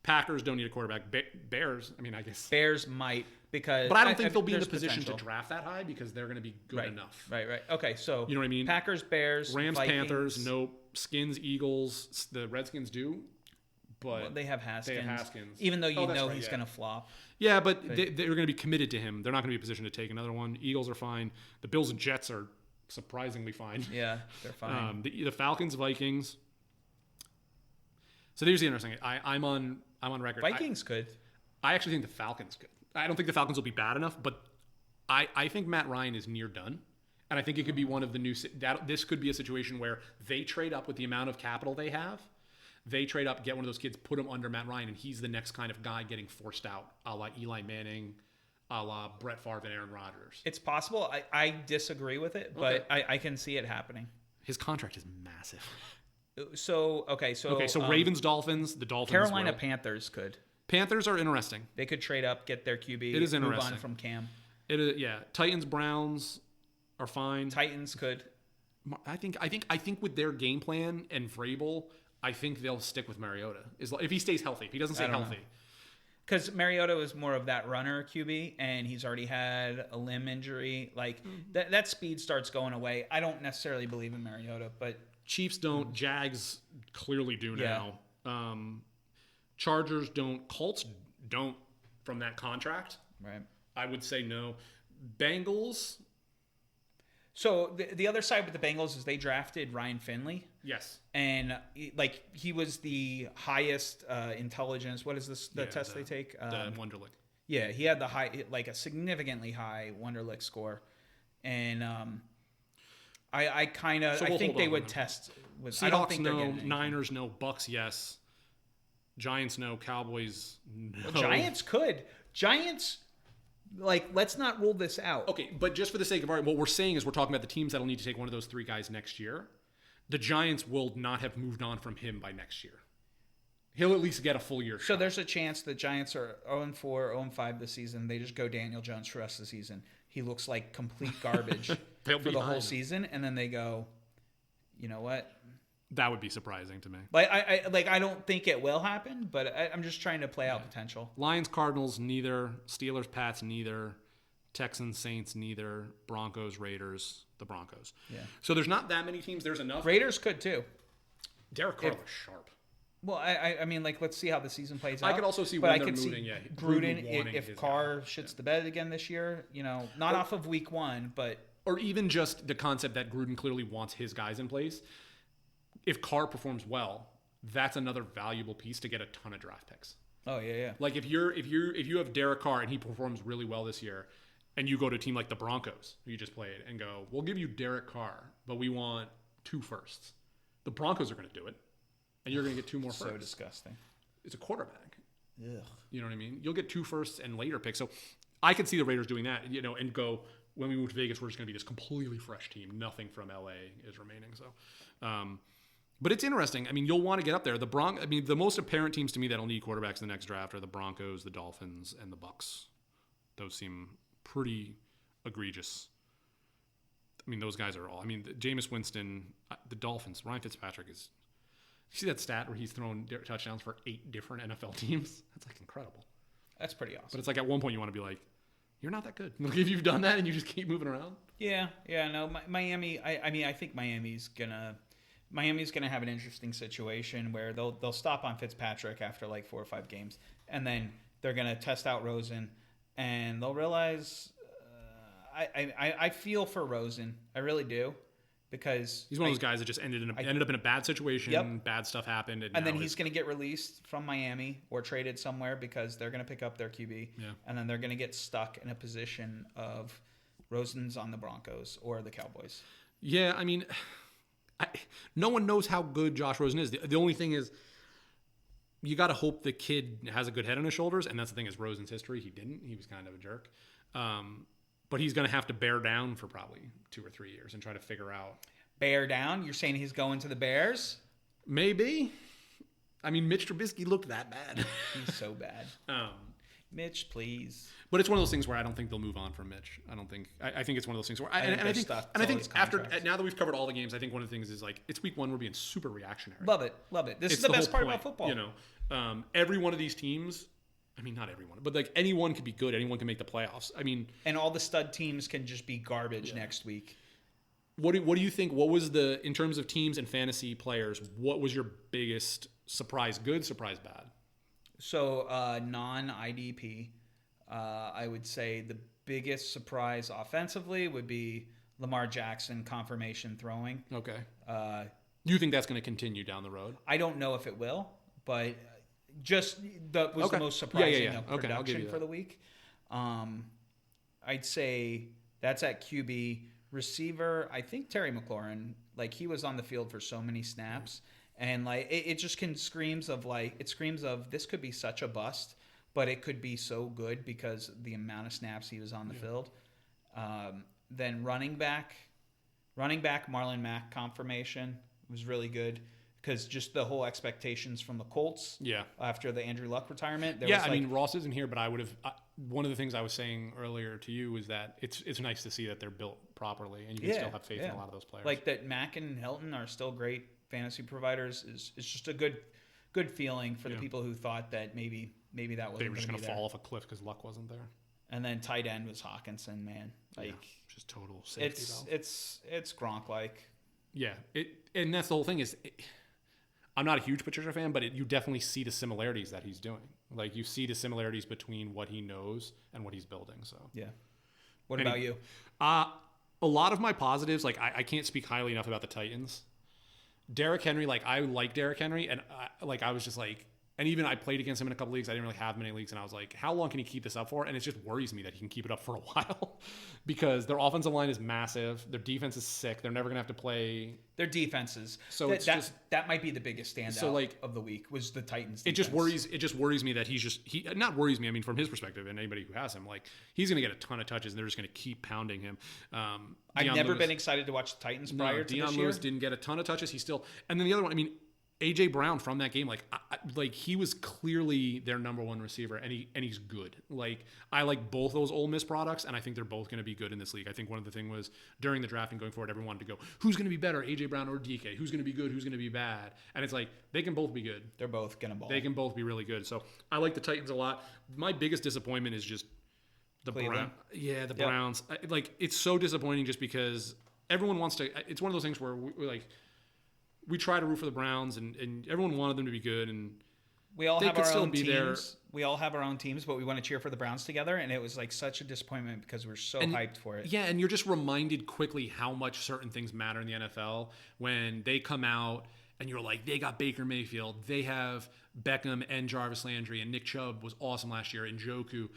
Packers don't need a quarterback. Bears, I mean, I guess. Bears might because. But I don't think they'll be in a position to draft that high because they're going to be good enough. Right. Okay, so. You know what I mean? Packers, Bears, Rams, Vikings. Panthers, nope. Skins, Eagles. The Redskins do. But they have Haskins. Even though he's going to flop. Yeah, but they're going to be committed to him. They're not going to be in a position to take another one. Eagles are fine. The Bills and Jets are surprisingly fine. Yeah, they're fine. The Falcons, Vikings. So here's the interesting. I'm on record. Vikings could. I actually think the Falcons could. I don't think the Falcons will be bad enough, but I think Matt Ryan is near done, and I think it could be one of the new. This could be a situation where they trade up with the amount of capital they have. They trade up, get one of those kids, put him under Matt Ryan, and he's the next kind of guy getting forced out, a la Eli Manning, a la Brett Favre and Aaron Rodgers. It's possible. I disagree with it, but I can see it happening. His contract is massive. So Ravens, Dolphins, the Dolphins. Carolina Panthers could. Panthers are interesting. They could trade up, get their QB. It is move interesting. on from Cam. It is, yeah. Titans, Browns are fine. Titans could. I think with their game plan and Vrabel, I think they'll stick with Mariota. If he stays healthy. If he doesn't stay healthy. Because Mariota was more of that runner QB, and he's already had a limb injury. Like that speed starts going away. I don't necessarily believe in Mariota, but. Chiefs don't. Jags clearly do now. Chargers don't. Colts don't from that contract. Right. I would say no. Bengals. So the other side with the Bengals is they drafted Ryan Finley. Yes. And like he was the highest intelligence. What is this? The test they take? The Wonderlic. Yeah, he had the a significantly high Wonderlic score, and I kind of So we'll think hold they off on would them. test. I don't Seahawks think they're no, getting anything. Niners no, Bucks yes, Giants no, Cowboys no. Giants could. Giants, like, let's not rule this out. Okay, but just for the sake of argument, what we're saying is we're talking about the teams that'll need to take one of those 3 guys next year. The Giants will not have moved on from him by next year. He'll at least get a full year So shot. there's a chance the Giants are 0-4, 0-5 this season. They just go Daniel Jones for the rest of the season. He looks like complete garbage They'll for be the whole fine. season, and then they go, you know what? That would be surprising to me. Like I don't think it will happen, but I'm just trying to play out potential. Lions, Cardinals, neither. Steelers, Pats, neither. Texans, Saints, neither. Broncos, Raiders, the Broncos. Yeah. So there's not that many teams. There's enough. Raiders could too. Derek Carr was sharp. Well, I mean, like, let's see how the season plays out. I could also see but when I they're could moving. see Yeah, Gruden wanting if his Carr guy. shits the bed again this year. You know, not off of week 1, but Or even just the concept that Gruden clearly wants his guys in place. If Carr performs well, that's another valuable piece to get a ton of draft picks. oh yeah. Like if you have Derek Carr and he performs really well this year, and you go to a team like the Broncos, who you just played, and go, we'll give you Derek Carr, but we want 2 firsts. The Broncos are going to do it, and you're going to get 2 more firsts. So disgusting. It's a quarterback. Ugh. You know what I mean? You'll get 2 firsts and later picks. So I could see the Raiders doing that, and go, when we move to Vegas, we're just going to be this completely fresh team. Nothing from LA is remaining. So, but it's interesting. I mean, you'll want to get up there. The most apparent teams to me that'll need quarterbacks in the next draft are the Broncos, the Dolphins, and the Bucks. Those seem pretty egregious. I mean, those guys are all. I mean, Jameis Winston, the Dolphins, Ryan Fitzpatrick is. You see that stat where he's thrown touchdowns for 8 different NFL teams? That's like incredible. That's pretty awesome. But it's like at one point you want to be like, you're not that good. Like if you've done that and you just keep moving around. Yeah. No, Miami. I mean, I think Miami's gonna have an interesting situation where they'll stop on Fitzpatrick after like 4 or 5 games, and then they're gonna test out Rosen, and they'll realize. I feel for Rosen. I really do. Because he's one of those guys that just ended up in a bad situation. Yep. Bad stuff happened, and then he's going to get released from Miami or traded somewhere because they're going to pick up their QB. Yeah. And then they're going to get stuck in a position of Rosen's on the Broncos or the Cowboys. Yeah, I mean, no one knows how good Josh Rosen is. The only thing is, you got to hope the kid has a good head on his shoulders, and that's the thing is Rosen's history. He didn't. He was kind of a jerk. But he's going to have to bear down for probably 2 or 3 years and try to figure out. Bear down? You're saying he's going to the Bears? Maybe. I mean, Mitch Trubisky looked that bad. He's so bad. Mitch, please. But it's one of those things where I don't think they'll move on from Mitch. I don't think. I think it's one of those things where I think after now that we've covered all the games, I think one of the things is like it's week 1. We're being super reactionary. Love it. This is the best part about football. You know, every one of these teams. I mean, not everyone, but like anyone could be good. Anyone can make the playoffs. I mean, and all the stud teams can just be garbage next week. What do you think? What was in terms of teams and fantasy players? What was your biggest surprise? Good, surprise, bad. So non-IDP, I would say the biggest surprise offensively would be Lamar Jackson confirmation throwing. Okay. You think that's going to continue down the road? I don't know if it will, but. Just that was the most surprising production for the week. I'd say that's at QB. Receiver, I think Terry McLaurin, like he was on the field for so many snaps, and like it just screams of this could be such a bust, but it could be so good because the amount of snaps he was on the field. Then running back Marlon Mack confirmation was really good. Because just the whole expectations from the Colts after the Andrew Luck retirement. I mean, Ross isn't here, but I would have one of the things I was saying earlier to you is that it's nice to see that they're built properly and you can still have faith in a lot of those players. Like that Mack and Hilton are still great fantasy providers is just a good feeling for the people who thought that maybe that wasn't they were just going to fall off a cliff because Luck wasn't there. And then tight end was Hawkinson, man. Like just total safety valve. It's Gronk like. Yeah, and that's the whole thing is. I'm not a huge Patricia fan, but you definitely see the similarities that he's doing. Like you see the similarities between what he knows and what he's building. So yeah. What about you? A lot of my positives, like I can't speak highly enough about the Titans. Derrick Henry, I like Derrick Henry, and I was just like, And even I played against him in a couple leagues. I didn't really have many leagues. And I was like, how long can he keep this up for? And it just worries me that he can keep it up for a while because their offensive line is massive. Their defense is sick. They're never going to have to play. Their defenses. So that might be the biggest standout of the week was the Titans defense. It just worries me that he not worries me. I mean, from his perspective and anybody who has him, like he's going to get a ton of touches and they're just going to keep pounding him. I've never been excited to watch the Titans prior to this year. Deion Lewis didn't get a ton of touches. And then the other one, I mean, AJ Brown from that game, like he was clearly their number one receiver, and he's good. Like I like both those Ole Miss products, and I think they're both going to be good in this league. I think one of the things was during the draft and going forward, everyone wanted to go, who's going to be better, AJ Brown or DK? Who's going to be good? Who's going to be bad? And it's like they can both be good. They're both going to ball. They can both be really good. So I like the Titans a lot. My biggest disappointment is just the Browns. Yeah, the Browns. Like it's so disappointing just because everyone wants to. It's one of those things where we try to root for the Browns, and everyone wanted them to be good, and we all have our own teams. We all have our own teams, but we want to cheer for the Browns together, and it was like such a disappointment because we're so hyped for it. Yeah, and you're just reminded quickly how much certain things matter in the NFL when they come out, and you're like, they got Baker Mayfield, they have Beckham and Jarvis Landry, and Nick Chubb was awesome last year, and Njoku,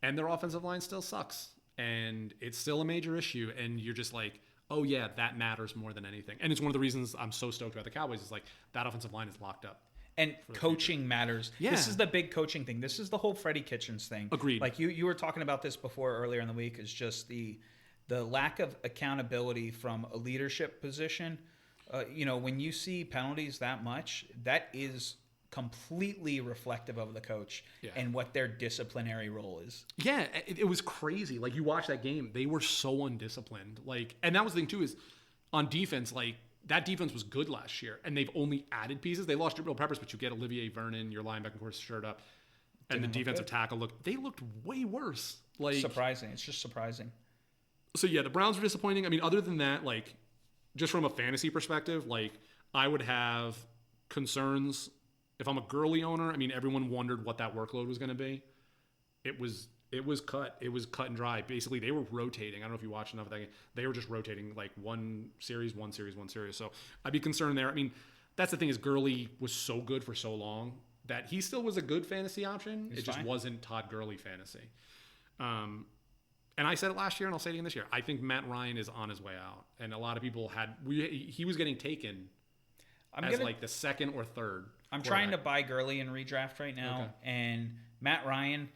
and their offensive line still sucks, and it's still a major issue, and you're just like, oh yeah, that matters more than anything. And it's one of the reasons I'm so stoked about the Cowboys is like that offensive line is locked up. And coaching matters. Yeah. This is the big coaching thing. This is the whole Freddie Kitchens thing. Agreed. Like you were talking about this before earlier in the week is just the lack of accountability from a leadership position. When you see penalties that much, that is completely reflective of the coach and what their disciplinary role is. Yeah, it was crazy. Like you watch that game, they were so undisciplined. Like, and that was the thing too is on defense, like that defense was good last year, and they've only added pieces. They lost Jabril Peppers, but you get Olivier Vernon, your linebacker course shirt up, and the defensive tackle looked way worse. Like surprising. It's just surprising. So yeah, the Browns were disappointing. I mean, other than that, like just from a fantasy perspective, like I would have concerns. If I'm a Gurley owner, I mean, everyone wondered what that workload was going to be. It was cut. It was cut and dry. Basically, they were rotating. I don't know if you watched enough of that game. They were just rotating like one series. So I'd be concerned there. I mean, that's the thing is Gurley was so good for so long that he still was a good fantasy option. It just wasn't Todd Gurley fantasy. And I said it last year, and I'll say it again this year. I think Matt Ryan is on his way out, and a lot of people he was getting taken like the second or third. I'm trying to buy Gurley in redraft right now, and Matt Ryan,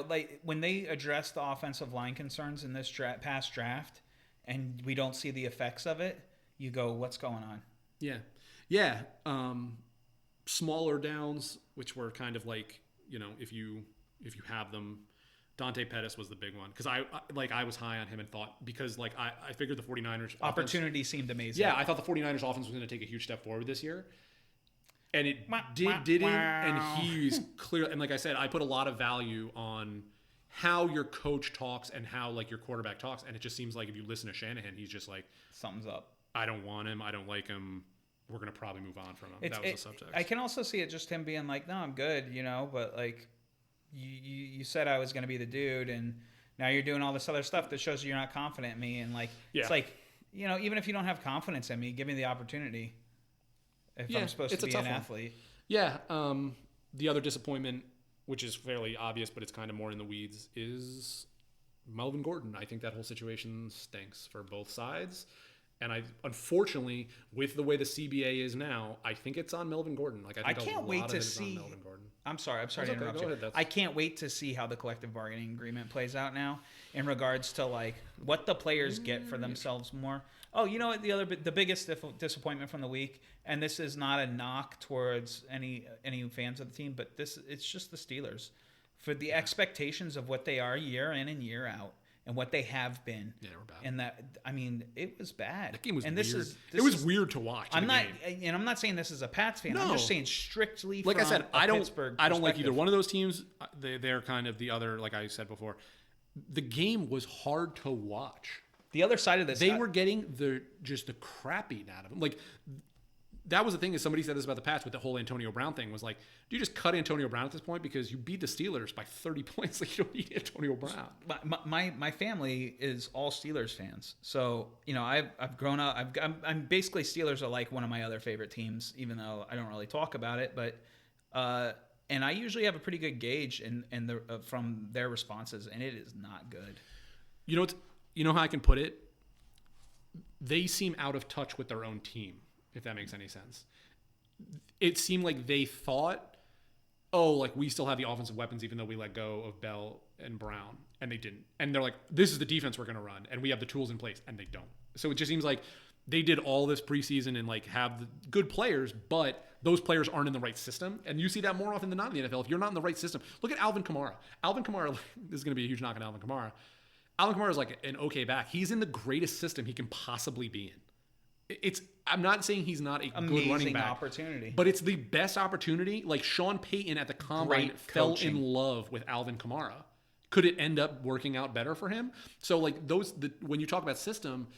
like when they address the offensive line concerns in this past draft, and we don't see the effects of it, you go, what's going on? Yeah. Smaller downs, which were kind of like, if you have them, Dante Pettis was the big one because I was high on him and thought because like I figured the 49ers opportunity seemed amazing. Yeah, I thought the 49ers offense was going to take a huge step forward this year. And it didn't, and he's clear. And like I said, I put a lot of value on how your coach talks and how like your quarterback talks. And it just seems like if you listen to Shanahan, he's just like, something's up. I don't want him. I don't like him. We're going to probably move on from him. That was the subtext. I can also see it just him being like, no, I'm good, but like you said I was going to be the dude, and now you're doing all this other stuff that shows you're not confident in me. And like, it's like, even if you don't have confidence in me, give me the opportunity. If I'm supposed to be an athlete. Yeah. The other disappointment, which is fairly obvious, but it's kind of more in the weeds, is Melvin Gordon. I think that whole situation stinks for both sides. And unfortunately, with the way the CBA is now, I think it's on Melvin Gordon. Like I can't wait to see. I'm sorry to interrupt you. I can't wait to see how the collective bargaining agreement plays out now in regards to like what the players get for themselves more. Oh, you know what? The biggest disappointment from the week, and this is not a knock towards any fans of the team, but it's just the Steelers for the expectations of what they are year in and year out. And what they have been. Yeah, we're bad. And that, I mean, it was bad. That game was weird. It was weird to watch. I'm not saying this as a Pats fan. No. I'm just saying strictly like from I said, I don't like either one of those teams. They're kind of the other, like I said before. The game was hard to watch. The other side of this, they were getting the crap beaten out of them. Like that was the thing. Is somebody said this about the Pats with the whole Antonio Brown thing was like, do you just cut Antonio Brown at this point because you beat the Steelers by 30 points? Like you don't need Antonio Brown. My family is all Steelers fans, so I've grown up. I'm basically Steelers are like one of my other favorite teams, even though I don't really talk about it. But and I usually have a pretty good gauge from their responses, and it is not good. You know how I can put it? They seem out of touch with their own team, if that makes any sense. It seemed like they thought, we still have the offensive weapons even though we let go of Bell and Brown, and they didn't. And they're like, this is the defense we're going to run, and we have the tools in place, and they don't. So it just seems like they did all this preseason and have the good players, but those players aren't in the right system. And you see that more often than not in the NFL. If you're not in the right system, look at Alvin Kamara. Alvin Kamara, this is going to be a huge knock on Alvin Kamara. Alvin Kamara is like an okay back. He's in the greatest system he can possibly be in. I'm not saying he's not a good running back. Opportunity. But it's the best opportunity. Like Sean Payton at the Combine fell in love with Alvin Kamara. Could it end up working out better for him? So when you talk about system,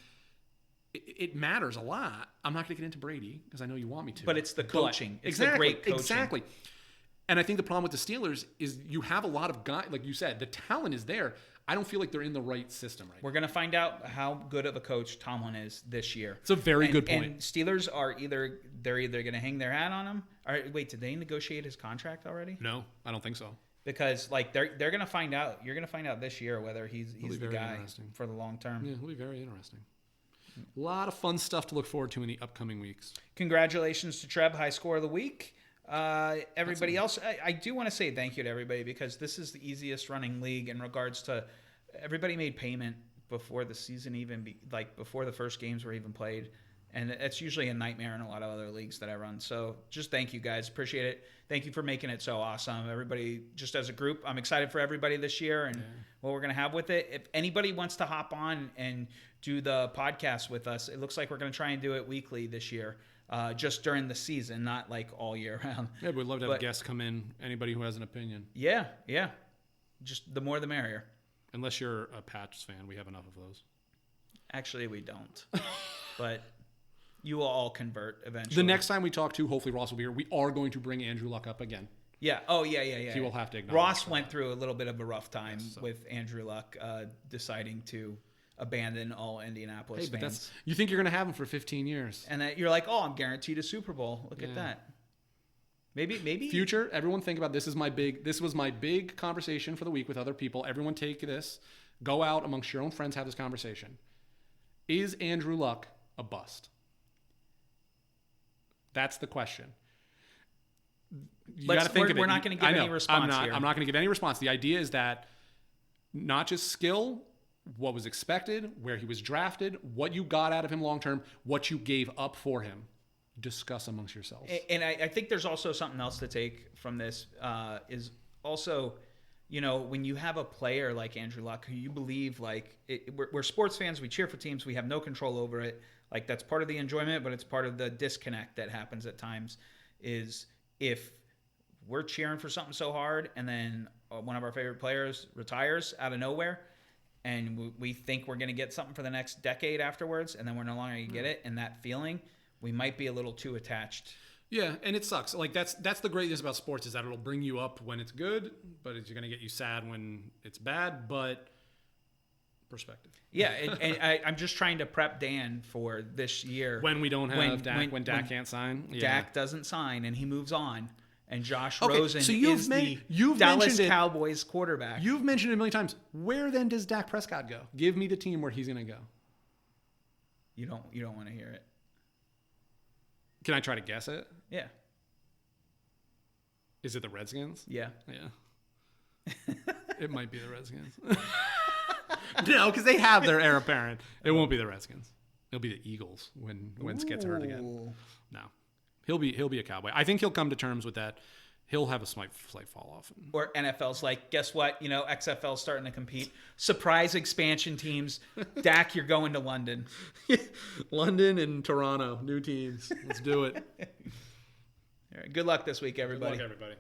it matters a lot. I'm not going to get into Brady because I know you want me to. But it's the coaching. It's exactly, the great coaching. Exactly. And I think the problem with the Steelers is you have a lot of guys, like you said, the talent is there. I don't feel like they're in the right system right now. We're going to find out how good of a coach Tomlin is this year. It's a very good point. And Steelers are either going to hang their hat on him. Wait, did they negotiate his contract already? No, I don't think so. Because they're going to find out. You're going to find out this year whether he's the guy for the long term. Yeah, it'll be very interesting. A lot of fun stuff to look forward to in the upcoming weeks. Congratulations to Trev, high score of the week. Everybody else, I do want to say thank you to everybody because this is the easiest running league in regards to everybody made payment before the season before the first games were even played. And it's usually a nightmare in a lot of other leagues that I run. So just thank you guys. Appreciate it. Thank you for making it so awesome. Everybody, just as a group, I'm excited for everybody this year and what we're going to have with it. If anybody wants to hop on and do the podcast with us, it looks like we're going to try and do it weekly this year, just during the season, not all year round. Yeah, we'd love to have guests come in, anybody who has an opinion. Yeah. Just the more the merrier. Unless you're a Pats fan, we have enough of those. Actually, we don't. But you will all convert eventually. The next time we talk to, hopefully Ross will be here. We are going to bring Andrew Luck up again. Yeah. Oh, yeah. He will have to acknowledge Ross went through a little bit of a rough time with Andrew Luck deciding to abandon all Indianapolis fans. You think you're going to have him for 15 years. And you're like, I'm guaranteed a Super Bowl. Look at that. Maybe. Future, everyone think about this. This was my big conversation for the week with other people. Everyone take this. Go out amongst your own friends, have this conversation. Is Andrew Luck a bust? That's the question. You got to think of it. We're not going to give any response here. I'm not going to give any response. The idea is that not just skill, what was expected, where he was drafted, what you got out of him long term, what you gave up for him. Discuss amongst yourselves. And I think there's also something else to take from this is also, when you have a player like Andrew Luck, who you believe we're sports fans, we cheer for teams, we have no control over it. That's part of the enjoyment, but it's part of the disconnect that happens at times is if we're cheering for something so hard and then one of our favorite players retires out of nowhere and we think we're going to get something for the next decade afterwards and then we're no longer going to get it, and that feeling, we might be a little too attached. Yeah, and it sucks. That's the greatness about sports is that it'll bring you up when it's good, but it's going to get you sad when it's bad, but perspective. Yeah, and I'm just trying to prep Dan for this year. When we don't have Dak, when Dak can't sign. Yeah. Dak doesn't sign, and he moves on. And Josh Rosen so is the Dallas Cowboys quarterback. You've mentioned it a million times. Where then does Dak Prescott go? Give me the team where he's going to go. You don't want to hear it. Can I try to guess it? Yeah. Is it the Redskins? Yeah. Yeah. It might be the Redskins. No, because they have their heir apparent. It won't be the Redskins. It'll be the Eagles when Wentz gets hurt again. No. He'll be a Cowboy. I think he'll come to terms with that. He'll have a slight fall off. Or NFL's like, guess what? XFL's starting to compete. Surprise expansion teams. Dak, you're going to London. London and Toronto, new teams. Let's do it. All right, good luck this week, everybody. Good luck, everybody.